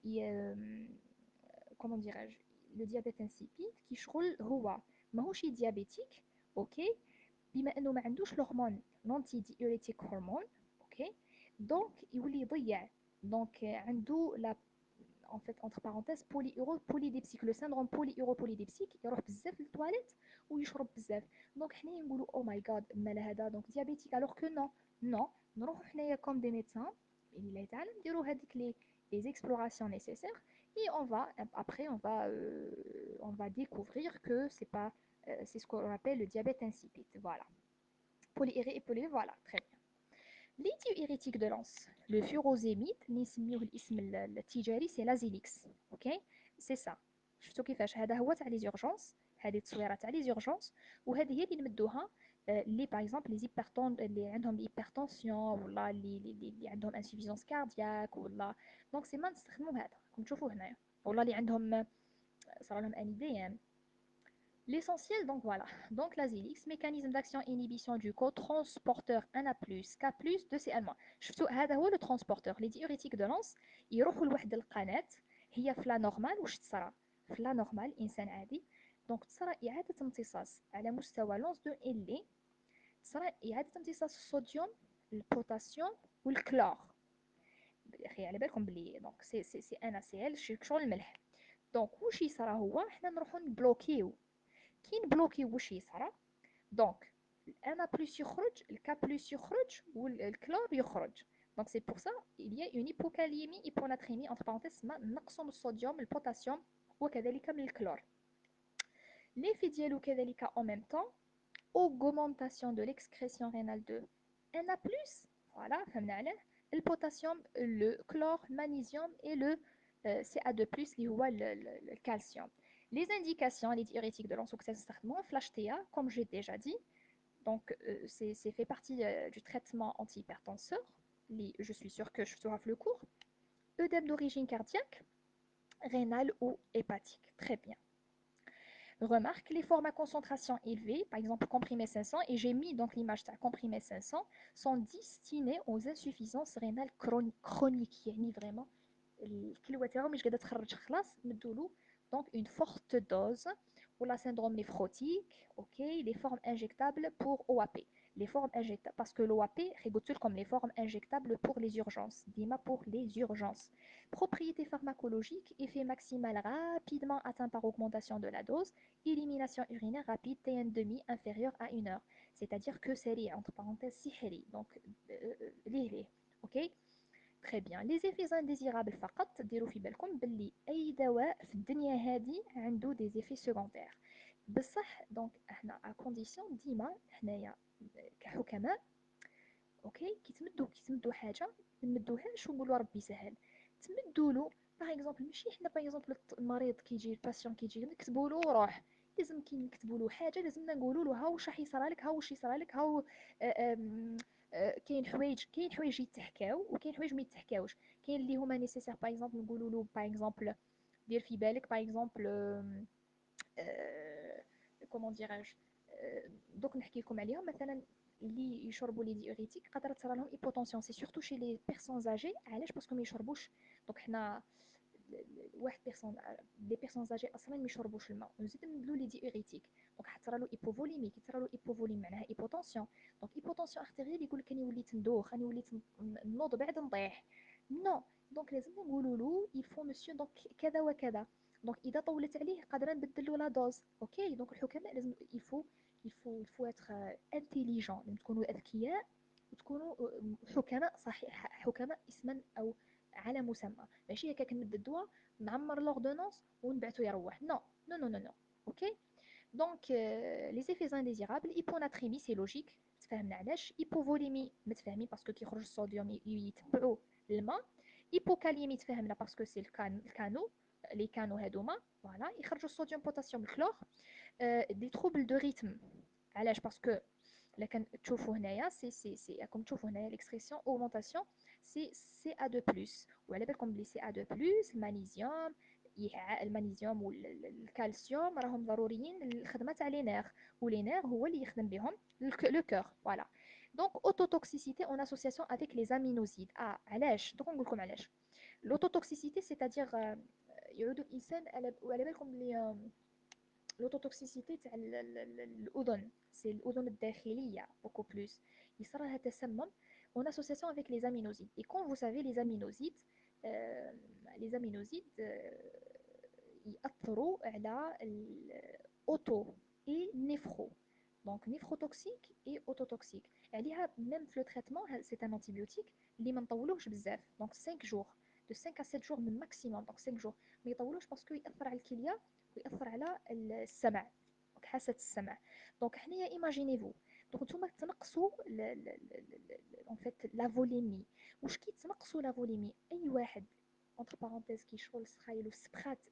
comment dirais-je, le diabète insipide qui شغل هو ماهوش diabétique, ok, بما انه ما عندوش l'hormone l'anti diurétique hormone, ok, donc يولي يضيع. donc عنده la en fait entre parenthèses polydipsique, le syndrome polyuropolydipsique, يروح بزاف للتواليت ويشرب بزاف. دونك حنايا نقولوا او ماي جاد مال هذا دونك ديابيتيك alors que non. non, نروحوا حنايا comme des médecins باذن الله تعالى نديروا هذيك les explorations nécessaires et on va après on va découvrir que c'est pas c'est ce qu'on appelle le diabète insipide. Voilà. Polyuré et poly, voilà, très bien. Les diurétiques de l'anse, le furosémide نسميوه الاسم التجاري c'est l'Azilix, ok, c'est ça. شفتوا كيفاش هذا هو تاع لي زورجونس، هذه التصويره تاع لي زورجونس، وهذه هي اللي نمدوها اللي باغ اكزومبل لي زيبرتون اللي عندهم ليبرتونسيون ولا اللي عندهم انسوفيزونس كاردياك ولا دونك سي ما نستخدموا هذا راكم تشوفوا هنايا، ولا اللي عندهم صار لهم انيديام. L'essentiel, donc voilà. Donc l'Azilix, mécanisme d'action et inhibition du co-transporteur NA+, K+, de CL-. شفتوا هذا هو le transporteur. Les diurétiques de l'anse يروحوا لواحد القناة هي في لا نورمال. واش تصرى في لا نورمال إنسان عادي؟ دونك تصرى إعادة امتصاص على مستوى لونس دو إلي، تصرى إعادة امتصاص الصوديوم البوتاسيوم والكلور. على بالكم بلي دونك سي NaCl شغل الملح. دونك واش يصرى هو حنا نروحوا نبلوكيو. كي نبلوكي واش يصرى؟ دونك انا بلس يخرج، الكا بلس يخرج والكلور يخرج. دونك سي بور سا il y a une hypocalémie hyponatrémie entre parenthèses ما نقصوا من الصوديوم البوتاسيوم وكذلك من الكلور. l'effet ديالو كذلك en même temps augmentation de l'excrétion rénale de Na+, voilà فهمنا عليه. البوتاسيوم le chlore magnésium et le Ca2+ اللي هو le calcium. Les indications, les diurétiques de l'anse flash TA, comme j'ai déjà dit, donc c'est fait partie du traitement antihypertenseur. Je suis sûre que je ferai le cours. œdème d'origine cardiaque, rénale ou hépatique. Très bien. Remarque, les formes à concentration élevée, par exemple comprimé 500, et j'ai mis donc l'image de comprimé 500, sont destinées aux insuffisances rénales chroniques. يعني vraiment الكيلوات مش قادره تخرج خلاص ندوا له donc une forte dose pour la syndrome néphrotique, ok, les formes injectables pour OAP. Les formes injectables, parce que l'OAP, c'est comme les formes injectables pour les urgences, DIMA pour les urgences. Propriété pharmacologique, effet maximal rapidement atteint par augmentation de la dose, élimination urinaire rapide, T1,5 inférieur à 1 heure. C'est-à-dire que c'est entre parenthèses sihri, donc ok. تري بيان. لي زيفي انديزيرابل فقط ديروا في بالكم باللي اي دواء في الدنيا هذه عنده دي زيفي سيكوندير بصح. دونك احنا ا كونديسيون ديما حنايا كحكماء اوكي كي تمدوا حاجه ما نمدوهاش ونقولوا ربي يسهل، تمدوا له. باغ اكزومبل ماشي حنا باغ اكزومبل المريض كيجي الباسيون كيجي نكتبوا له روح، لازم كي نكتبوا له حاجه لازمنا نقولوا له ها واش راح يصرى لك، ها واش يصرى لك، ها كاين حوايج يتحكاو وكاين حوايج ما يتحكاوش. كاين اللي هما نيسيسير باغ اكزومبل نقولوا له باغ اكزومبل دير في بالك باغ اكزومبل كومون ديراج. دوك نحكي لكم عليهم مثلا اللي يشربوا لي ديوريتيك قادره تصرى لهم ايبوتونسيون، سي سورتو شي لي بيرسون اجي. علاش؟ باسكو ما يشربوش. دونك حنا واحد بيرسون لي بيرسون اجي اصلا ما يشربوش الماء ونزيد ندلو لي ديوريتيك، دونك حتصرى له ايبوفوليمي. كي تصرى له ايبوفوليم معناها ايبوتونسيون. دونك ايبوتونسيون ارتيريال يقول لك انا وليت ندوخ، انا وليت نوض بعد نطيح. نو. دونك لازم نقولوا له يفو مسيو دونك كذا وكذا. دونك اذا طولت عليه قادره نبدل له لا دوز. اوكي. دونك الحكماء لازم يفو اتر انتيليجون، لازم تكونوا اذكياء وتكونوا حكماء صحيح، حكماء اسما او على مسمى. ماشي هكاك نمد الدواء نعمر لوردونونس ونبعثو يروح. نو نو نو نو نو. اوكي. دونك لي زيفي انديزيرابل ايبوناتريمي سي لوجيك تفهمنا علاش. ايبوفوليمي متفاهمين باسكو كيخرج الصوديوم يتبعوا الماء. ايبوكاليمي تفهمنا باسكو سي الكانو لي كانو هادوما فوالا يخرجوا الصوديوم بوتاسيوم الكلور. دي تروبل دو ريتم علاش؟ باسكو لكن تشوفوا هنايا سي راكم تشوفوا هنايا ليكسبرسيون اوغمونطاسيون سي ا دو بلس. وعلى بالكم بلي سي ا دو بلس المغنيسيوم المغنيسيوم والكالسيوم راهم ضروريين للخدمه تاع لي نير، ولي نير هو اللي يخدم بهم لو كور فوالا. دونك اوتوتوكسيسيتي اون اسوسياسيون افيك لي زامينوزيد. علاش؟ دوك نقول لكم علاش. لوتوتوكسيسيتي سيتادير يعود الانسان وعلى بالكم بلي لوتوتوكسيسيتي تاع الاذن سي الاذن الداخليه بوكو بلوس يصرى لها تسمم اون اسوسياسيون افيك لي زامينوزيد. اي كون فو سافي لي زامينوزيد ياثروا على الاوتو اي نيفرو. دونك نيفروتوكسيك اي اوتوتوكسيك. عليها ميم في لو تريتمون سي ان انتيبيوتيك اللي ما نطولوش بزاف. دونك 5 جور دو 5 à 7 جور من ماكسيموم. دونك 5 جور ما يطولوش باسكو ياثر على الكليه ويأثر على السمع، دونك حاسة السمع. دونك حنايا ايماجينيفو دونك نتوما تنقصوا اون فيت لا فوليمي. واش كي تنقصوا لا فوليمي اي واحد اونتر بارونتيز كيشغل سخايلو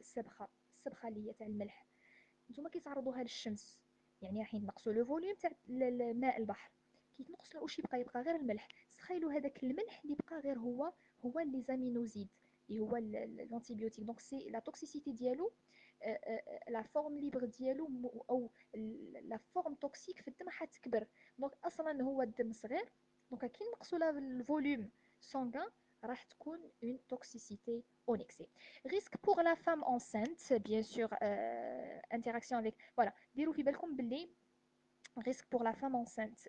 السبخه اللي هي تاع الملح، نتوما كي تعرضوها للشمس يعني راح نقصوا لو فوليوم تاع ماء البحر. كي تنقص واش يبقى غير الملح. تخيلوا هذاك الملح اللي بقى غير هو اللي زامينوزيد اللي هو الانتيبيوتيك. دونك سي لا توكسيسيتي ديالو لا فورم ليبر ديالو او لا فورم توكسيك في الدم حتكبر. دونك اصلا هو الدم صغير، دونك كي نقصوا لا الفوليوم سانغان راح تكون اون توكسيسيتي اون اكسي. Risque pour la femme enceinte, bien sûr, interaction avec. Voilà, ديروا في بالكم باللي risque pour la femme enceinte.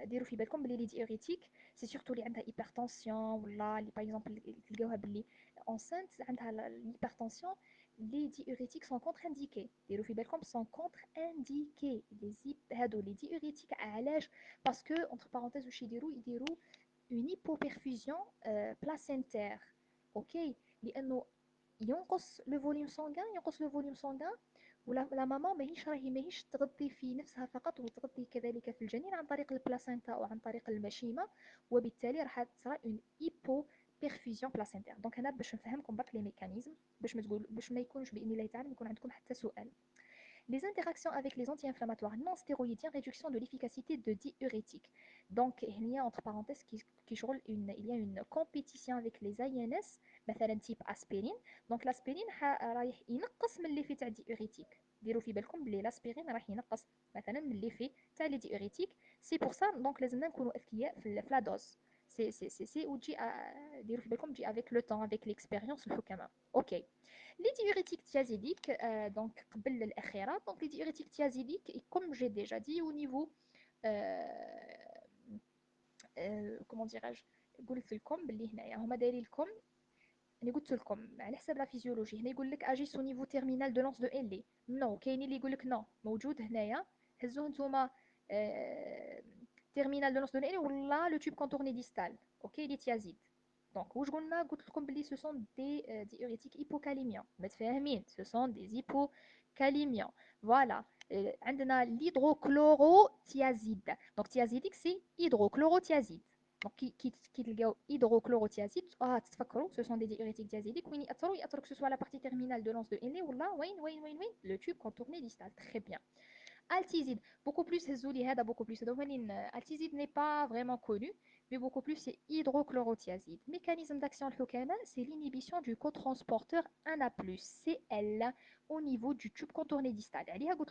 ديروا في بالكم باللي لي ديوريتيك سي سورتو اللي عندها hypertension ولا اللي باغ اكزومبل تلقاوها باللي enceinte عندها l'hypertension. Les diurétiques sont contre-indiqués. ديروا في بالكم sont contre-indiqués. هادو les diurétiques علاش؟ parce que entre parenthèses واش يديروا une hypoperfusion placentaire. اوكي. لانه ينقص لو فوليوم سانغان ولا لا ماما ماهيش تغذي في نفسها فقط وتغذي كذلك في الجنين عن طريق البلاسينتا او عن طريق المشيمه، وبالتالي راح تصرى اون ايبو بيرفيزيون بلاسينتير. دونك هنا باش نفهمكم برك لي ميكانيزم باش ما يكونش باذن الله تعالى يكون عندكم حتى سؤال. Les interactions avec les anti-inflammatoires non stéroïdiens, réduction de l'efficacité de diurétiques. Donc, il y a entre parenthèses il y a une compétition avec les INS, مثلا type aspirine. Donc, l'aspirine رايح ينقص من l'effet تاع diurétique. ديروا في بالكم بلي l'aspirine راح ينقص مثلا من l'effet تاع les diurétiques. C'est pour ça donc لازمنا نكونوا اذكياء في la dose. C'est وتجي ديروا في بالكم تجي avec le temps, avec l'expérience الحكماء. اوكي. Les diurétiques thiazidiques, donc قبل الأخيرة. Donc les diurétiques thiazidiques, et comme j'ai déjà dit au niveau comment dirais-je قلت لكم باللي هنايا هما دايرين لكم. انا قلت لكم على حسب لا فيزيولوجي. هنا يقول لك اجيس او نيفو تيرمينال دو لونس دو الي. نو كاين اللي يقول لك نو موجود هنايا. هزوه نتوما تيرمينال دو لونس دو الي ولا لو تيوب كونتورني ديستال. اوكي لي تيازيد Donc, واش قلنا قلت لكم بلي ce sont des diurétiques hypocalémiants. متفاهمين ce sont des hypocalémiants. Voilà. عندنا l'hydrochlorothiazide. Donc, thiazidique c'est hydrochlorothiazide. Donc, qui تلقاو hydrochlorothiazide تتفكروا ce sont des diurétiques thiazidiques وين يأثروا que ce soit la partie terminale de l'anse de Henle ولا وين le tube contourné distal. Très bien. Altiside, beaucoup plus Zoli Hada, beaucoup plus. Altiside n'est pas vraiment connu, mais beaucoup plus c'est hydrochlorothiazide. Mécanisme d'action de c'est l'inhibition du cotransporteur 1A+, CL, au niveau du tube contourné distal.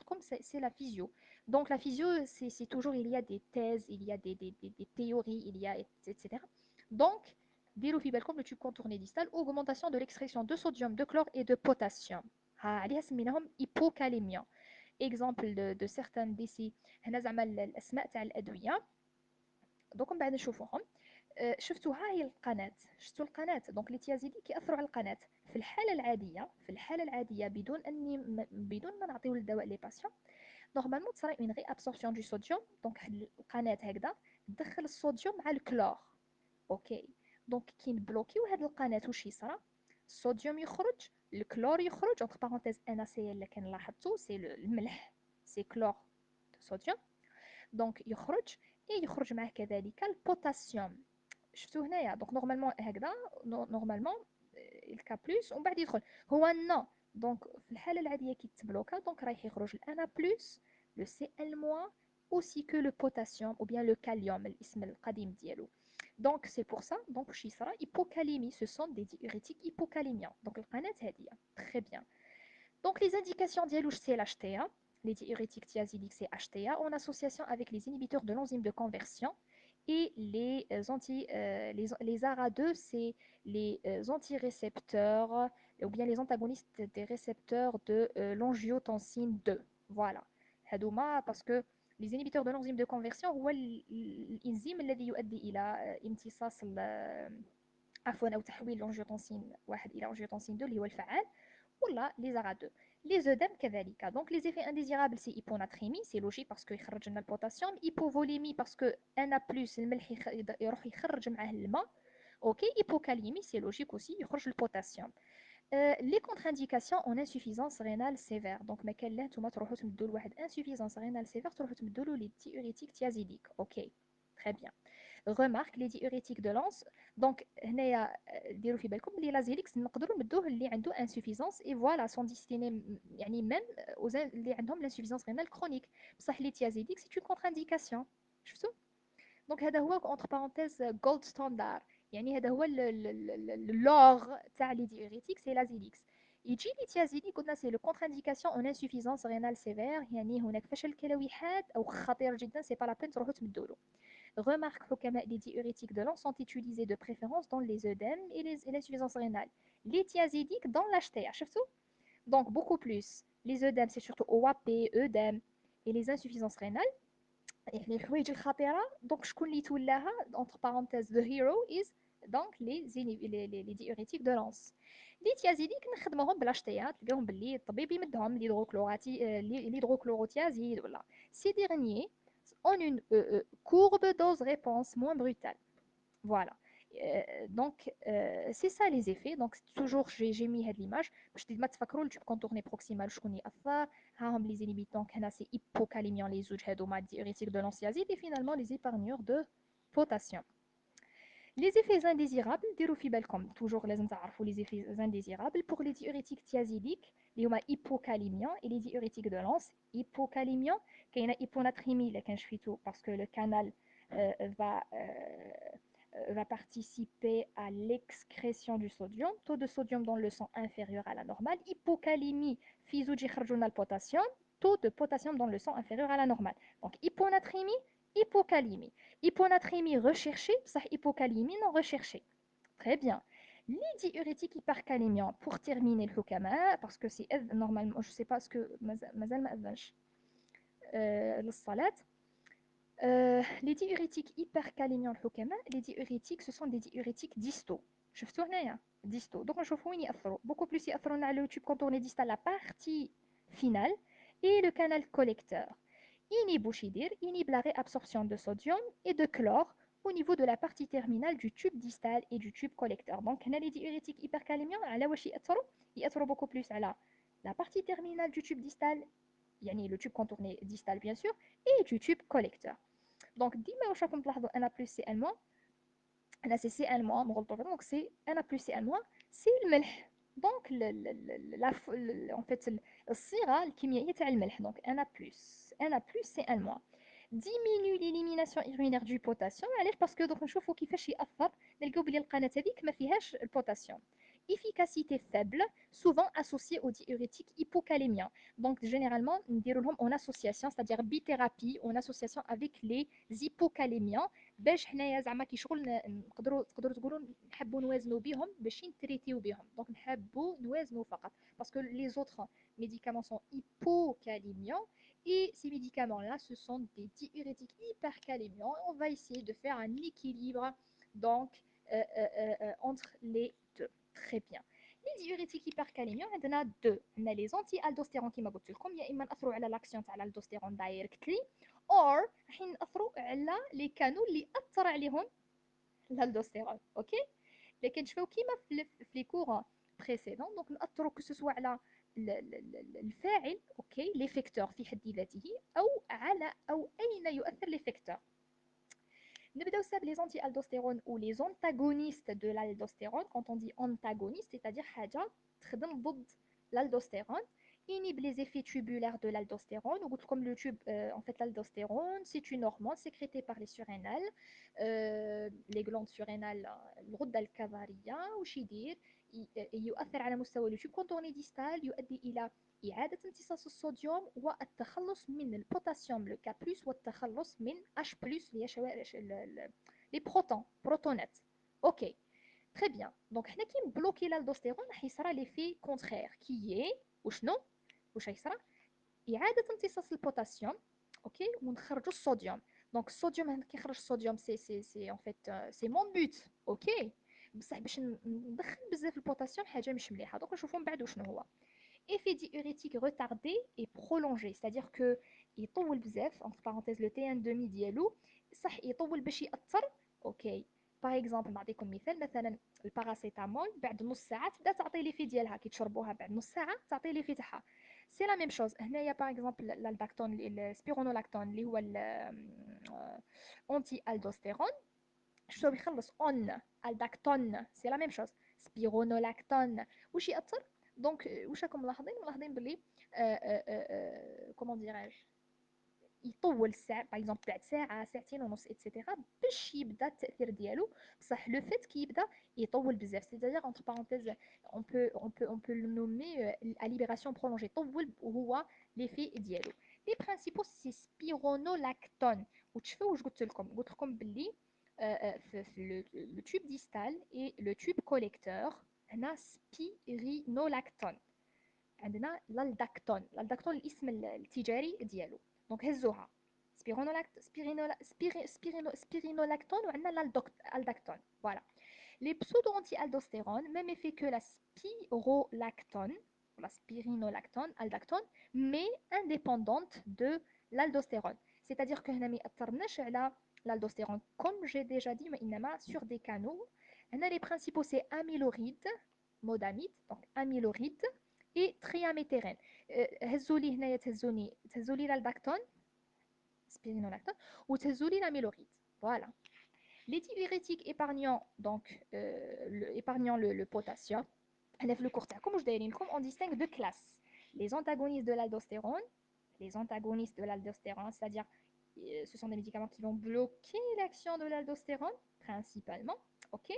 Comme c'est la physio. Donc la physio, c'est toujours, il y a des thèses, il y a des théories, il y a, etc. Donc, comme le tube contourné distal, augmentation de l'extraction de sodium, de chlore et de potassium. Hypocalémia. Exemple de certains ديسي هنا زعما الاسماء تاع الادويه دوك من بعد نشوفوهم. شفتوا ها هي القناه، شفتوا القناه دونك لي تيازيدي كيأثروا على القناه في الحاله العاديه بدون ما نعطيو الدواء لي باسيون. نورمالمون تصرا اون غي ابسوربسيون دو صوديوم، دونك القناه هكذا تدخل الصوديوم مع الكلور. اوكي دونك كي نبلوكيو هاد القناه واش يصرا؟ الصوديوم يخرج، الكلور يخرج، اونتر بارونتيز NaCl اللي كان لاحظتو سي الملح، سي كلور دو صوديوم. دونك يخرج معاه كذلك البوتاسيوم. شفتو هنايا؟ دونك نورمالمون هكذا، نورمالمون الكا بلس ومن بعد يدخل هو نو. دونك في الحاله العاديه كي تبلوكا دونك رايح يخرج الانا بلس، لو سي ال موان، aussi que le potassium ou bien le kalium الاسم القديم ديالو. Donc c'est pour ça donc واش يصرا hypocalémie, ce sont des diurétiques hypocalémiants. Donc القناه هذه très bien. Donc les indications ديالو c'est l'HTA. Les diurétiques thiazidiques c'est HTA en association avec les inhibiteurs de l'enzyme de conversion. Et les ARA2 c'est les antirécepteurs ou bien les antagonistes des récepteurs de l'angiotensine 2. Voilà. هذوما parce que les inhibiteurs de l'enzyme de conversion هو الانزيم الذي يؤدي الى امتصاص عفوا او تحويل الانجيوتنسين 1 الى انجيوتنسين 2 اللي هو الفعال، ولا les ARA2. Les œdèmes كذلك. Donc les effets indésirables c'est hyponatrémie, c'est logique parce que يخرج لنا البوتاسيوم. Hypovolémie parce que Na+ الملح يروح يخرج معاه الماء. OK. Hypocalémie c'est logique aussi يخرج البوتاسيوم. Les contre-indications en insuffisance rénale sévère. Donc ما كان لا نتوما تروحوا تمدوا لواحد insuffisance rénale sévère تروحوا تمدوا له les diurétiques thiazidiques. OK. Très bien. Remarque les diurétiques de Lens. Donc هنايا ديروا في بالكم بلي لازيليكس نقدروا نمدوه اللي عنده انسوفيزونس اي فوالا سون ديستيني يعني ميم اللي عندهم لانسوفيزونس رينال كرونيك. بصح لي تيازيديك سي اون كونتر انديكاسيون. شفتوا؟ دونك هذا هو اونتر بارونتيز جولد ستاندار، يعني هذا هو اللوغ تاع لي ديوريتيك سي لازيليكس. يجي لي تيازيديك قلنا سي لو كونتر انديكاسيون اون انسوفيزونس رينال سيفير، يعني هناك فشل كلوي حاد او خطير جدا، سي با لا بين تروحوا تمدولو. Remarque les diurétiques de l'an sont utilisés de préférence dans les œdèmes et l'insuffisance rénale. Les thiazidiques dans l'HTA. Donc beaucoup plus. Les œdèmes, c'est surtout OAP, œdèmes et les insuffisances rénales. Et les حوايج الخطيرة donc شكون اللي تولاها entre parenthèses the hero is donc les diurétiques de Lens. Les thiazidiques نخدموهم بالHTA، تلقاهم باللي الطبيب يمدهم l'hydrochlorothiazide ولا. Ces derniers ont une courbe dose-réponse moins brutale. Voilà. Donc, c'est ça les effets. Donc, toujours, j'ai mis l'image. Je dis, ما تفكروا le tube contourné proximal شكون يأثر. هاهم les inhibitants كنا c'est hypocalémiant les زوج هذوما diurétiques de l'ansiazide et finalement les épargneurs de potassium. Les effets indésirables, ديروا في بالكم toujours لازم تعرفوا les effets indésirables pour les diurétiques thiazidiques اللي هما hypocalémiants et les diurétiques de Lens hypocalémiants. كاينه hyponatrémie اللي كان شفيتو parce que le canal va participer à l'excrétion du sodium. Taux de sodium dans le sang inférieur à la normale. Hypocalémie, فيزوج يخرجوا لنا البوتاسيوم. Taux de potassium dans le sang inférieur à la normale. Donc hyponatrémie, hypocalémie. Hyponatrémie recherchée, ça hypocalémie non recherchée. Très bien. Les diurétiques hypercalémiants, pour terminer le hukama, parce que c'est normalement, je ne sais pas ce que mazal ma advanche l'salat. Les diurétiques hypercalémiants الحكماء, les diurétiques ce sont des diurétiques distaux. شفتوا هنايا distaux. Donc نشوفوا وين يأثروا. Beaucoup plus يأثرون على le tube contourné distal, la partie finale et le canal collecteur. Inhibe واش يدير؟ Inhibe la réabsorption de sodium et de chlore au niveau de la partie terminale du tube distal et du tube collecteur. Donc, les diurétiques hypercalémiants, ils beaucoup plus à la partie terminale du tube distal, le tube contourné distal bien sûr, et du tube collecteur. Donc, ديما واش راكم تلاحظوا انا بلس سي ان là c'est Cl-, donc c'est Na plus Cl-, c'est le الملح. Donc en fait الصيغه الكيميائيه تاع الملح. Donc Na plus Cl-. diminue l'élimination urinaire du potassium. علاش parce que donc نشوفوا كيفاش ياثر. نلقاو بلي القناه هذيك ما فيهاش البوتاسيوم. Efficacité faible, souvent associée aux diurétiques hypocalémiens. Donc, généralement, nous déroulons en association, c'est-à-dire bithérapie, en association avec les hypocalémiens. باش حنايا زعما كي شغل تقدروا تقولوا نحبوا نوازنوا بهم باش نتريتيو بهم. دونك نحبوا نوازنوا فقط parce que les autres médicaments sont hypocalémiants et ces médicaments là ce sont des diurétiques hypercalémiants. On va essayer de faire un équilibre donc entre les deux. Très bien. Les diurétiques hypercalémiants, on en a deux. On a les anti-aldostérons qui m'a dit لكم يا اما ناثروا على l'action تاع l'aldostérone directly or حين ناثروا على لي كانوا اللي اثر عليهم l'aldostérone. OK. لكن شوفوا كيما في لي كور بريسيدون دونك ناثروا كو سوسوا على الفاعل اوكي ليفيكتور في حد ذاته او اين يؤثر ليفيكتور. نبداو ساب les anti-aldostérone ou les antagonistes de l'aldostérone. Quand on dit antagoniste, c'est-à-dire حاجة تخدم ضد l'aldostérone, inhibe les effets tubulaires de l'aldostérone. Comme le tube, en fait, l'aldostérone, c'est une hormone sécrétée par les surrénales, les glandes surrénales, الغدة الكظرية. وش يدير؟ يؤثر على مستوى التوب كونتورني ديستال، يؤدي إلى إعادة امتصاص الصوديوم والتخلص من البوتاسيوم لو K+, والتخلص من H+, les protonets. Ok, très bien. Donc حنا كي نبلوكي l'aldostérone راح يصرى l'effet contraire qui est وشنو؟ واش يصرى؟ إعادة امتصاص البوتاسيوم اوكي ونخرجوا الصوديوم. دونك الصوديوم كي يخرج الصوديوم سي ان فيت سي مون بوت اوكي. بصح باش ندخل بزاف البوتاسيوم حاجه مش مليحه. دونك نشوفوا من بعد وشنو هو. Effet diurétique retardé et prolongé, c'est-à-dire que يطول بزاف entre parenthèses le T1,5 ديالو صح يطول باش يأثر اوكي. باغ اكزومبل نعطيكم مثلا الباراسيتامول بعد نص ساعه تبدا تعطي ليفي ديالها كي تشربوها بعد نص ساعه تعطي ليفي تاعها. سي لا ميم شوز هنايا باغ اكزومبل اللاكتون السبيرونولاكتون اللي هو الانتي الدوستيرون شنو يخلص اون الداكتون سي لا ميم شوز سبيرونولاكتون واش يأثر. دونك واش راكم ملاحظين بلي كومون ديراج يطول الساعه باغ اكزومبل بعد ساعه ساعتين ونص ايتترا باش يبدا التاثير ديالو. بصح لو فيت كي يبدا يطول بزاف سيتادير انتر بارونتيز on peut le nommer la libération prolongée. طول وهو ليفي ديالو. لي برينسيپو سي سبيرونولactone. وتشوفوا واش قلت لكم باللي في le tube distal et le tube collecteur هنا سبيرينولاكتون. عندنا الالداكتون الاسم التجاري ديالو. دونك هزوها سبيرينولاكتون وعندنا الالداكتون. فوالا les pseudo-anti-aldostérone, même effet que la spirolactone, la spironolactone, aldactone, mais indépendante de l'aldostérone. C'est-à-dire que nous n'avons l'aldostérone, comme j'ai déjà dit, mais sur des canaux. Les principaux, c'est amyloride, modamide, donc amyloride, et triaméthérène. هزولي هنايا تهزولي l'aldactone, spironolactone, ou تهزولي l'amyloride. Voilà. Les diurétiques épargnant, donc, épargnant le potassium, on distingue deux classes. Les antagonistes de l'aldostérone, c'est-à-dire ce sont des médicaments qui vont bloquer l'action de l'aldostérone, principalement, ok.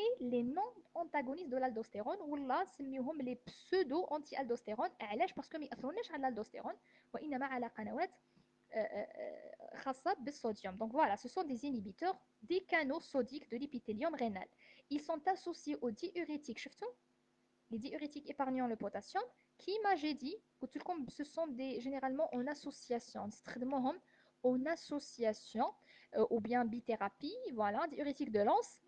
Et les non-antagonistes de l'aldostérone, ou là, c'est les pseudo-anti-aldostérone, parce que ils ne sont pas l'aldostérone, mais على قنوات خاصة بالsodium. Donc voilà, ce sont des inhibiteurs des canaux sodiques de l'épithélium rénal. Ils sont associés aux diurétiques. شفتوا les diurétiques épargnant le potassium qui m'a j'ai dit ce sont généralement en association en association ou bien bithérapie. Voilà, diurétiques de Lens.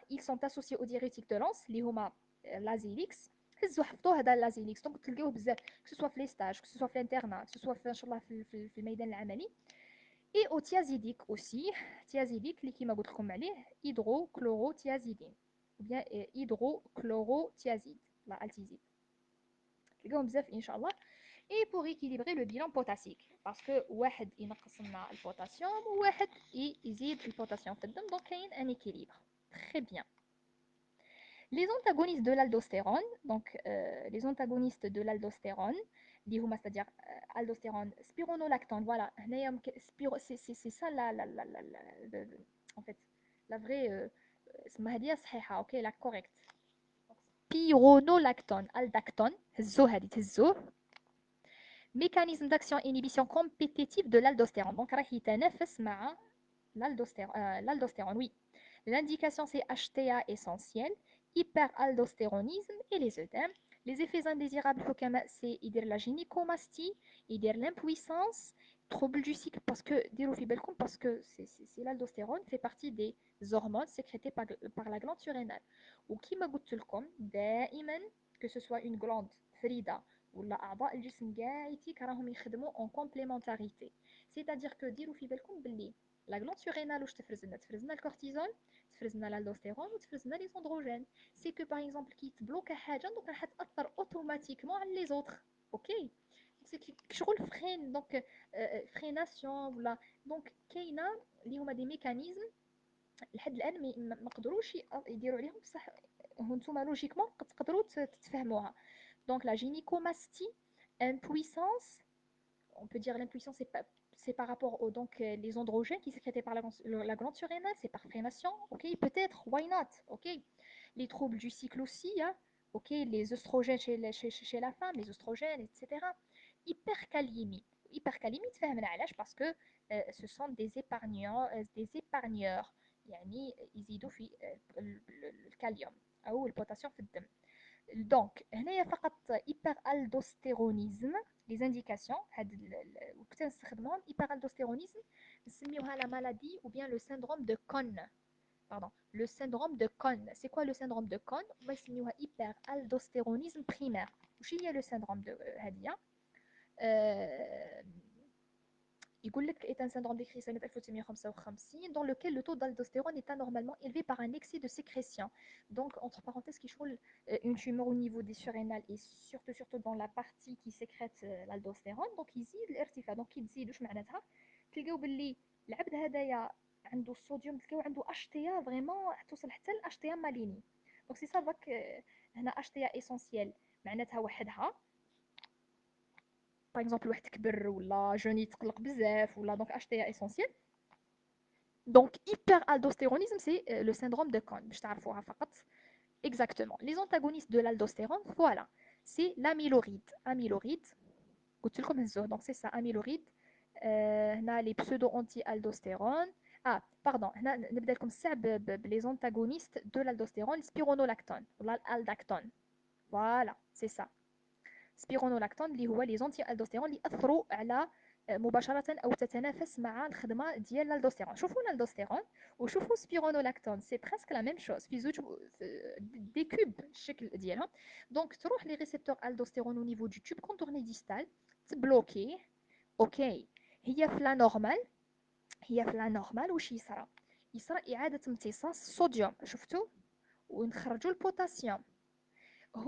Ils sont associés aux diurétiques de Lens اللي هما l'azélix. هزوا حفظوا هذا اللازيليكس. دونك تلقاوه بزاف que ce soit في لي ستاج que ce soit في الانترنات que ce soit في ان شاء الله في الميدان العملي. et au thiazidique aussi. Thiazidique اللي كيما قلت لكم عليه hydrochlorothiazidine ou bien hydrochlorothiazide la altizide تلقاهم بزاف ان شاء الله. Et pour équilibrer le bilan potassique parce que واحد ينقص لنا البوتاسيوم وواحد يزيد البوتاسيوم في الدم دونك كاين ان équilibre. Très bien. Les antagonistes de l'aldostérone, donc les antagonistes de l'aldostérone, c'est-à-dire aldostérone, spironolactone, voilà, c'est ça en fait, la vraie, ok, la correcte. Spironolactone, aldactone, mécanisme d'action inhibition compétitive de l'aldostérone. Donc, l'aldostérone, oui. L'indication, c'est HTA essentiel, hyperaldostéronisme et les œdèmes. Les effets indésirables, c'est la gynécomastie, l'impuissance, trouble du cycle, parce que l'aldostérone fait partie des hormones sécrétées par la glande surrénale. Ou qui m'a que ce soit une glande frida ou l'أعضاء الجسم كاع راهم يخدموا en complémentarité. C'est-à-dire que ديروا في بالكم باللي la glande surrénale واش تفرز لنا الكورتيزول، تفرز لنا l'aldostérone وتفرز لنا les androgènes. C'est que par exemple كي تبلوكا حاجه دونك راح تاثر اوتوماتيكمون على les autres. اوكي سي شغل فرين دونك فريناسيون ولا دونك كاينه اللي هما دي ميكانيزم لحد الان ما قدروش يديروا عليهم بصح هانتوما لوجيكمون تقدروا تفهموها. Donc la gynécomastie, impuissance, on peut dire l'impuissance c'est par rapport aux donc les androgènes qui sont sécrétés par la glande surrénale, c'est par frénation, ok, peut-être, why not, ok. Les troubles du cycle aussi, hein, ok, les oestrogènes chez la femme, les oestrogènes, etc. Hypercalémie, hypercalémie parce que ce sont des épargneurs, يعني يزيدوا في الكاليوم أو البوتاسيوم في الدم. دونك هنايا فقط hyperaldostéronisme les indications وقت نستخدموهم hyperaldostéronisme نسميوها la maladie ou bien le syndrome de Cohn. Pardon, le syndrome de Cohn. C'est quoi le syndrome de Cohn؟ on يسميوها hyperaldostéronisme primaire. وش هي le syndrome de هذه؟ يقول لك est un syndrome décrit سنة 1955 dans lequel le taux d'aldostérone est anormalement élevé par un excès de sécrétion. Donc, entre parenthèses, qui show une tumeur au niveau des surrénales et surtout dans la partie qui sécrète l'aldostérone. Donc, يزيد الارتفاع. Donc, يزيد واش معناتها؟ تلقاو باللي العبد هذايا عنده الصوديوم تلقاو عنده HTA فريمون توصل حتى ل HTA ماليني. دونك سي سا فاك هنا HTA اسونسيال معناتها وحدها. par exemple واحد كبر ولا جون يتقلق بزاف ولا دونك HTA essentiel. Donc hyperaldostéronisme c'est le syndrome de Cohn باش تعرفوها فقط. Exactement. Les antagonistes de l'aldostérone, voilà, c'est l'amyloride. قلت لكم هزوه. Donc c'est ça amyloride. هنا les pseudo anti-aldostérone. Ah, pardon, هنا نبدا لكم الساعه les antagonistes de l'aldostérone, spironolactone ولا الaldactone. Voilà, c'est ça. سبيرونولاكتون اللي هو لي زونتي الدوستيرون اللي ياثروا على مباشره او تتنافس مع الخدمه ديال الالدوستيرون. شوفوا الالدوستيرون وشوفوا سبيرونولاكتون سي بريسك لا ميم شوز في زوج دي كوب الشكل ديالهم. دونك تروح لي ريسبتور الدوستيرون او نيفو دو تيوب كونتورني ديستال تبلوكي. اوكي هي في لا نورمال واش يصرى اعاده امتصاص الصوديوم شفتوا ونخرجوا البوتاسيوم.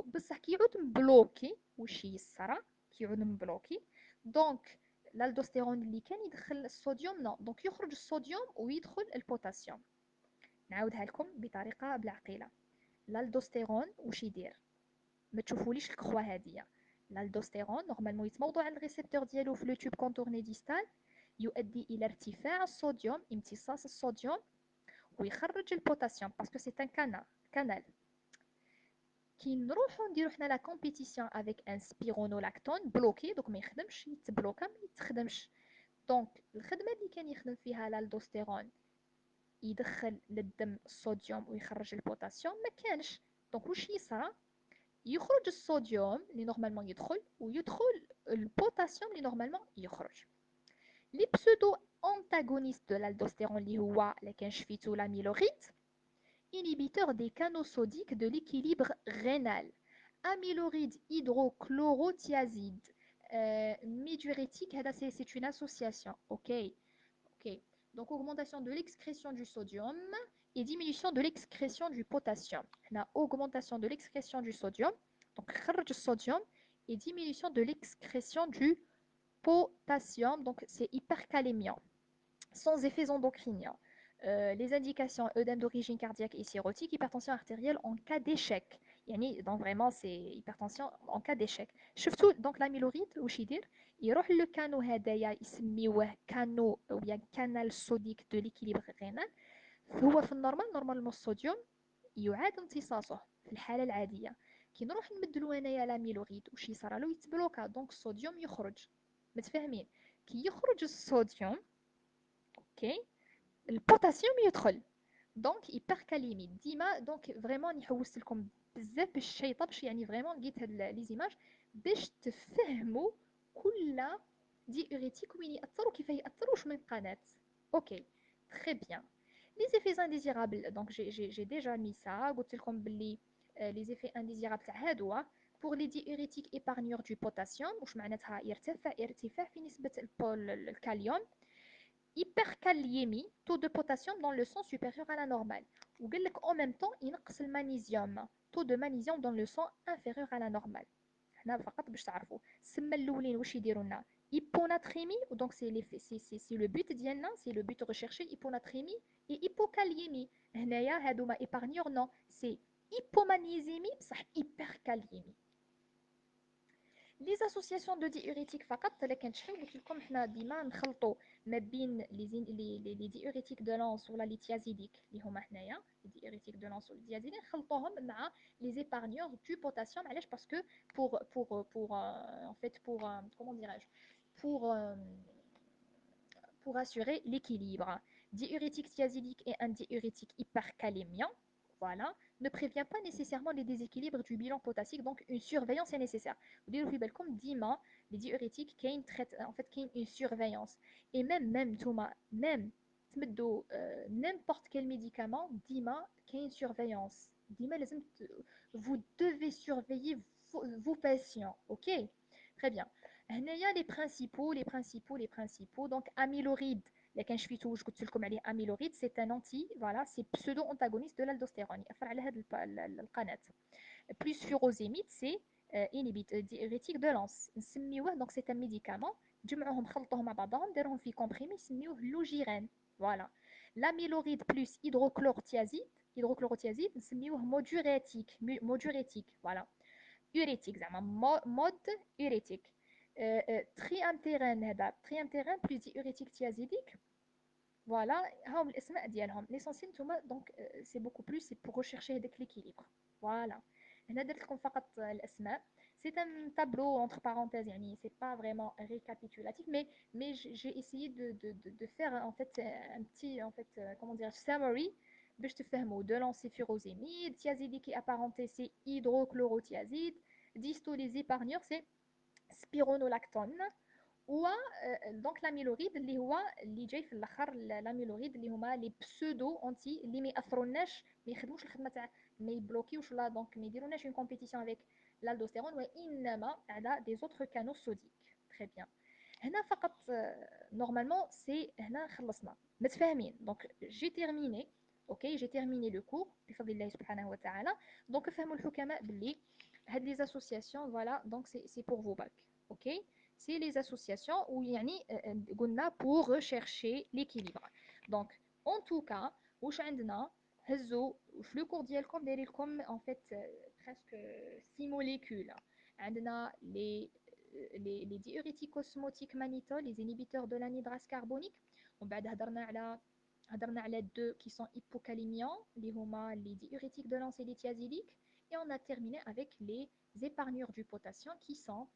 بصح كيعود مبلوكي واش يصرى كيعود مبلوكي دونك الالدوستيرون اللي كان يدخل الصوديوم نو دونك يخرج الصوديوم ويدخل البوتاسيوم. نعاودها لكم بطريقه بالعقيله. الالدوستيرون واش يدير؟ ما تشوفوليش الكخوه هذه. الالدوستيرون نورمالمون يتموضع على الريسبتور ديالو في لو تيوب كونتورني ديستال يؤدي الى ارتفاع الصوديوم امتصاص الصوديوم ويخرج البوتاسيوم باسكو سي ان كانال. كي نروحو نديرو حنا لا كومبيتيسيون افيك ان سبيرونولاكتون بلوكي دوك ما يخدمش يتبلوكا ما يتخدمش. دونك الخدمه اللي كان يخدم فيها الالدوستيرون يدخل للدم الصوديوم ويخرج البوتاسيوم ما كانش. دونك واش يصرى؟ يخرج الصوديوم اللي نورمالمون يدخل ويدخل البوتاسيوم اللي نورمالمون يخرج. لي بسودو انتاغونيست دو l'aldostérone اللي هو اللي كان شفيتو l'amyloride inhibiteur des canaux sodiques de l'équilibre rénal, amyloride hydrochlorothiazide, médiurétique, c'est une association, ok. Ok. Donc, augmentation de l'excrétion du sodium et diminution de l'excrétion du potassium. On a augmentation de l'excrétion du sodium, donc du sodium, et diminution de l'excrétion du potassium, donc c'est hypercalémiant, sans effets endocriniens. Les indications œdème d'origine cardiaque et cirrhotique, hypertension artérielle en cas d'échec. Donc vraiment c'est hypertension en cas d'échec. شفتوا donc l'amyloride واش يدير يروح لو كانو هدايا يسميوه كانو او bien canal sodique de l'équilibre rénal. هو في النورمال نورمالمون الصوديوم يعاد امتصاصه في الحاله العاديه. كي نروح نمدلو انايا لاميلوريد واش يصرالو يتبلوكا دونك الصوديوم يخرج. متفاهمين؟ كي يخرج الصوديوم اوكي البوتاسيوم يدخل دونك hypercalémie ديما دونك فريمون راني حوست لكم بزاف باش الشيء يطبش يعني فريمون لقيت هاد لي زيماج باش تفهموا كل ديوريتيك وين ياثر وكيف ياثر واش من قناه. اوكي تري بيان. لي زيفي انديزيرابل دونك جي ديجا مي سا قلت لكم باللي لي زيفي انديزيرابل تاع هادو pour les diurétiques épargneurs du potassium واش معناتها ارتفاع في نسبه الكاليوم. Hyperkaliémie, taux de potassium dans le sang supérieur à la normale. Ou en même temps, il y a le magnésium, taux de magnésium dans le sang inférieur à la normale. هنا فقط باش تعرفوا السما الاولين واش يديروا لنا hyponatrémie donc c'est le but ديالنا c'est le but recherché hyponatrémie et hypokaliémie. هنايا هادو ما épargneurs non c'est hypomagnésémie بصح hyperkaliémie. لي زاسوسياسيون دو ديوريتيك فقط لكن شحال قلت لكم حنا ديما نخلطوا ما بين لي ديوريتيك دو لانس ولا لي تيازيديك اللي هما حنايا لي ديوريتيك دو لانس ولا تيازيديك نخلطوهم مع لي زيبارنيور دو بوتاسيوم. علاش باسكو pour en fait pour comment dirais-je pour assurer l'équilibre. Diurétique thiazidique et un diurétique hypercalémien, voilà, ne prévient pas nécessairement les déséquilibres du bilan potassique, donc une surveillance est nécessaire. Vous dites comme dima, les diurétiques, en fait, une surveillance. Et même, Thomas, même, n'importe quel médicament, dima, qu'il y a une surveillance. Dima, vous devez surveiller vos patients, ok? Très bien. هنايا les principaux donc amyloride اللي كنشفيتو واش قلت لكم عليه amyloride c'est un anti voilà c'est pseudo antagoniste de l'aldostérone يأثر على هذه القناه. Plus furosémide c'est inhibiteur diurétique de Lens نسميوه donc c'est un médicament جمعوهم خلطوهم مع بعضهم داروهم في comprimé نسميوه لوجيرين voilà. L'amyloride plus hydrochlorothiazide نسميوه modurétique voilà urétique زعما mode urétique. Triantérène هذا triantérène plus diurétique thiazidique voilà هاهم الاسماء ديالهم l'essentiel نتوما donc c'est beaucoup plus c'est pour rechercher هذاك l'équilibre voilà. هنا درت لكم فقط الاسماء c'est un tableau entre parenthèses يعني c'est pas vraiment récapitulatif mais j'ai essayé de faire en fait un petit en fait comment dire summary باش تفهموا de l'encéphurosémide thiazidique et apparenté c'est hydrochlorothiazide distolés épargneurs c'est spironolactone و دونك لاميلوريد اللي هو اللي جاي في الاخر لاميلوريد اللي هما لي بسودو اونتي اللي ما ياثروناش ما يخدموش الخدمه تاع ما يبلوكيوش لا دونك ما يديروناش اون كومبيتيسيون افيك l'aldostérone وانما على دي زوتر كانو صوديك. تري بيان. هنا فقط نورمالمون سي هنا خلصنا متفاهمين دونك جي تيرميني اوكي جي تيرميني لو كور بفضل الله سبحانه وتعالى دونك فهموا الحكماء باللي هاد لي اسوسياسيون فوالا دونك سي بور فو باك اوكي. C'est les associations où il y a pour rechercher l'équilibre. Donc, en tout cas, واش عندنا هزو في لو كور ديالكم داير لكم en fait presque 6 molécules. عندنا les diurétiques osmotiques mannitol, les inhibiteurs de l'anhydrase carbonique. ومن بعد هضرنا على deux qui sont hypocalémiants اللي هما les diurétiques de Lens et les thiazidiques et on a terminé avec les épargneurs du potassium qui sont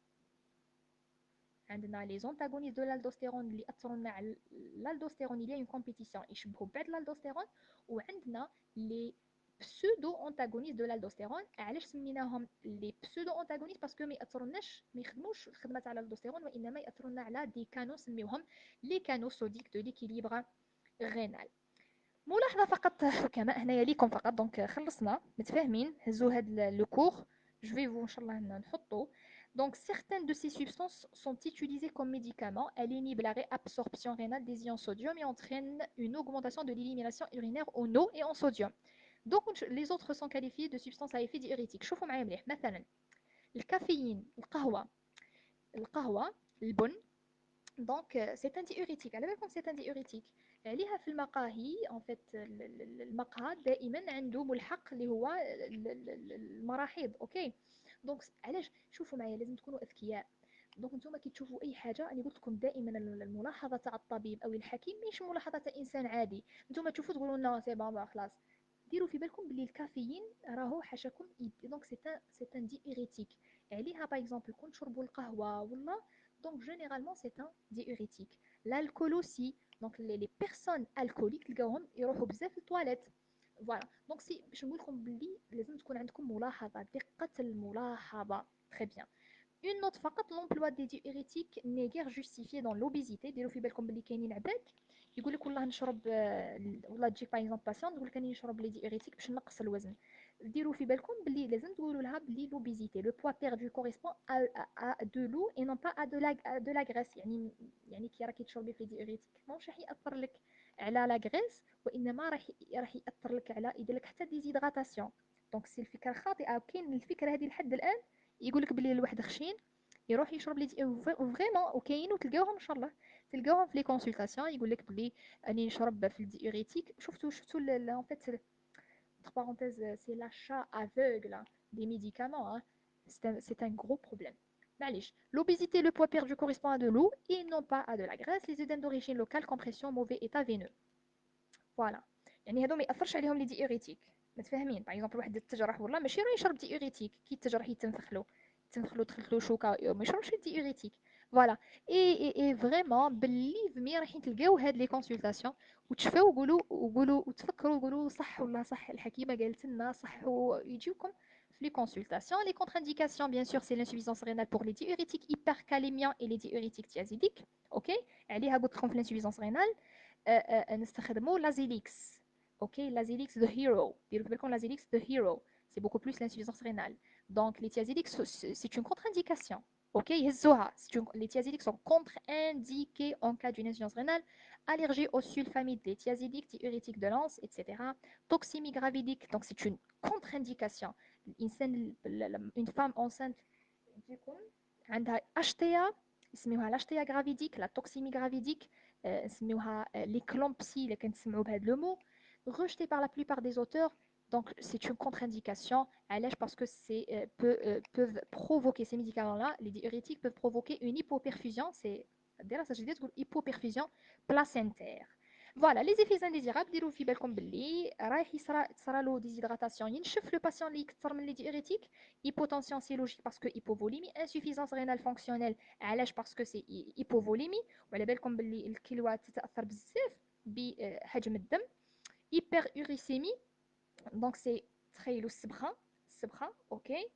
عندنا les antagonistes de l'aldostérone اللي اثروا على l'aldostérone il y a une compétition يشبهوا بعض l'aldostérone وعندنا les pseudo antagonistes de l'aldostérone. علاش سميناهم les pseudo antagonistes باسكو ما ياثروناش ما يخدموش الخدمه تاع l'aldostérone وانما ياثرون على دي كانو سميوهم les canaux sodiques de l'équilibre rénal. ملاحظه فقط حكماء هنايا ليكم فقط دونك خلصنا متفاهمين هزوا هاد لو كور جو في ان شاء الله نحطو Donc, certaines de ces substances sont utilisées comme médicaments. Elles inhibent la réabsorption rénale des ions sodium et entraînent une augmentation de l'élimination urinaire en eau et en sodium. Donc, les autres sont qualifiées de substances à effet diurétique. شوفوا معايا مليح مثلا الكافيين القهوة البن دونك سي ان ديوريتيك على بالكم سي ان ديوريتيك عليها في المقاهي ان فيت المقهى دائما عنده ملحق اللي هو المراحيض اوكي دونك علاش شوفوا معايا لازم تكونوا اذكياء دونك نتوما كي تشوفوا اي حاجه انا قلت لكم دائما الملاحظه تاع الطبيب او الحكيم مش ملاحظه تاع انسان عادي نتوما تشوفوا تقولوا لنا سي بون خلاص ديروا في بالكم بلي الكافيين راهو حاشاكم دونك سي ان ديوريتيك عليها باغ اكزومبل كون تشربوا القهوه ولا donc généralement c'est un diurétique. L'alcool aussi, donc les personnes alcooliques تلقاوهم يروحوا بزاف للتواليت. Voilà. Donc si باش نقول لكم بلي لازم تكون عندكم ملاحظة دقة الملاحظة. Très bien. Une note فقط l'emploi des diurétiques n'est guère justifié dans l'obésité. ديروا في بالكم بلي كاينين عباد يقول لك والله نشرب والله تجيك باغ اكزومبل باسيون تقول لك راني نشرب لي ديوريتيك باش نقص الوزن ديروا في بالكم بلي لازم تقولوا لها بلي l'obésité le poids perdu correspond à de l'eau et non pas à de la graisse يعني كي راكي تشربي في ديوريتيك ماهوش راح ياثر لك على لا غريس وانما راح ياثر لك على يدير لك حتى ديزيدغاتاسيون دونك سي الفكره خاطئه وكاين الفكره هذه لحد الان يقول لك بلي الواحد خشين يروح يشرب لي فريمون وكاين وتلقاوهم ان شاء الله تلقاوهم في لي كونسلطاسيون يقول لك بلي راني نشرب في الديوريتيك شفتوا en fait entre parenthèses c'est l'achat aveugle des médicaments hein. C'est un gros problème معليش l'obésité le poids perdu correspond à de l'eau et non pas à de la graisse les œdèmes d'origine locale compression mauvais état veineux فوالا يعني هادو ما ياثرش عليهم لي ديوريتيك متفاهمين باغ اكزومبل واحد التجرح والله ماشي راه يشرب ديوريتيك كي التجرح يتنفخ له دخلت له شوكه ما يشربش ديوريتيك فوالا اي فريمون باللي فمي رايحين تلقاو هاد لي كونسلطاسيون وتشفاو وقولوا وتفكروا قولوا صح ولا صح الحكيمه قالت لنا صح ويجيوكم في لي كونسلطاسيون لي كونتر انديكاسيون بيان سور سي l'insuffisance rénale pour les diurétiques hypercalémiens et les diurétiques thiazidiques اوكي عليها قلت لكم في l'insuffisance rénale نستخدموا لازيليكس اوكي لازيليكس ذا هيرو ديروا في بالكم لازيليكس ذا هيرو سي بوكو بلوس l'insuffisance rénale donc les thiazidiques c'est une contre-indication ok يهزوها les thiazidiques sont contre-indiqués en cas d'une insuffisance rénale allergie aux sulfamides les thiazidiques diurétiques de l'anse etc toxémie gravidique donc c'est une contre-indication une femme enceinte تكون عندها HTA يسميوها الاشتيا gravidique la toxémie gravidique نسميوها l'éclampsie اللي كنسمعوا بهذا لو مو rejeté par la plupart des auteurs donc c'est une contre-indication علاش parce que peuvent provoquer ces médicaments là les diurétiques peuvent provoquer une hypoperfusion c'est دراسه جديده تقول hypoperfusion placentaire فوالا لي زيفيز انديزيرابل ديروا في بالكم باللي رايح تصرى له ديزيدغاتاسيون ينشف لو باسيون اللي يكثر من لي ديوريتيك hypotension c'est logique parce que hypovolémie insuffisance rénale fonctionnelle علاش parce que c'est hypovolémie وعلى بالكم باللي الكلوات تتاثر بزاف بحجم الدم hyperuricémie donc c'est تخيلوا السبخه اوكي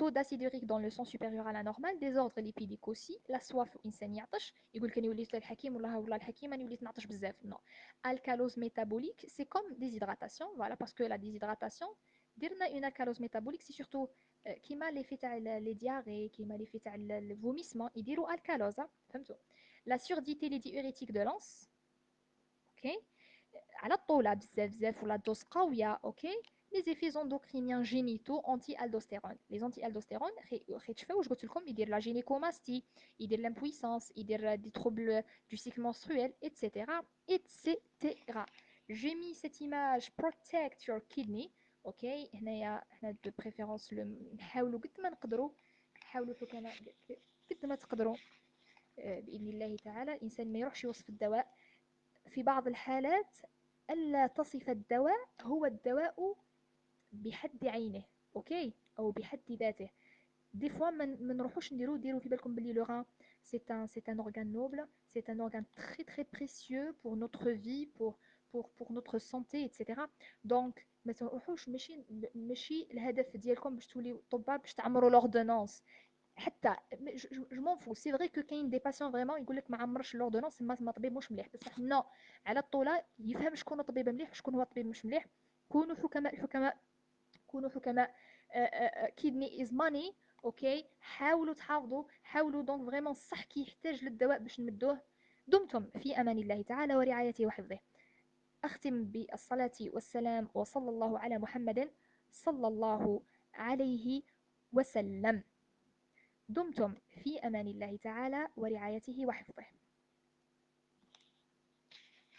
taux d'acide urique dans le sang supérieur à la normale désordre lipidique aussi la soif الانسان يعطش يقول كان وليت للحكيم والله الحكيم انا وليت نعطش بزاف non alcalose métabolique c'est comme déshydratation voilà parce que la déshydratation درنا une alcalose métabolique c'est surtout كيما l'effet تاع les diarrhées كيما l'effet تاع le vomissement يديروا alcalose فهمتوا la surdité les diurétiques de l'anse اوكي على الطولة بزاف ولا دوز قوية اوكي les effets endocriniens génitaux anti-aldostérone les anti-aldostérone خيتشفاو واش قلت لكم يدير la gynécomastie يدير l'impuissance يدير des troubles du cycle menstruel etc etc j'ai mis cette image protect your kidney اوكي هنايا حنا دو بريفيرونس نحاولوا قد ما نقدروا نحاولوا قد ما تقدروا باذن الله تعالى الانسان ما يروحش يوصف الدواء في بعض الحالات ألا تصف الدواء هو الدواء بحد عينه اوكي او بحد ذاته دي فوا ما نروحوش ديروا في بالكم بلي لو غان c'est un organe noble c'est un organe très très précieux pour notre vie pour notre santé etc donc ما تروحوش ماشي الهدف ديالكم باش توليو طباب باش تعمروا لوردونونس حتى جو مون فو سي فري كو كاين دي باسيون فريمون يقول لك ما عمرش لوردونونس ما طبيب مش مليح بصح نو على الطوله يفهم شكون طبيب مليح وشكون هو طبيب مش مليح كونوا حكماء كونوا حكماء kidney is money اوكي، حاولوا تحافظوا، حاولوا دونك فريمون الصح كي يحتاج للدواء باش نمدوه. دمتم في امان الله تعالى ورعايته وحفظه. اختم بالصلاة والسلام وصلى الله على محمد صلى الله عليه وسلم. دمتم في امان الله تعالى ورعايته وحفظه.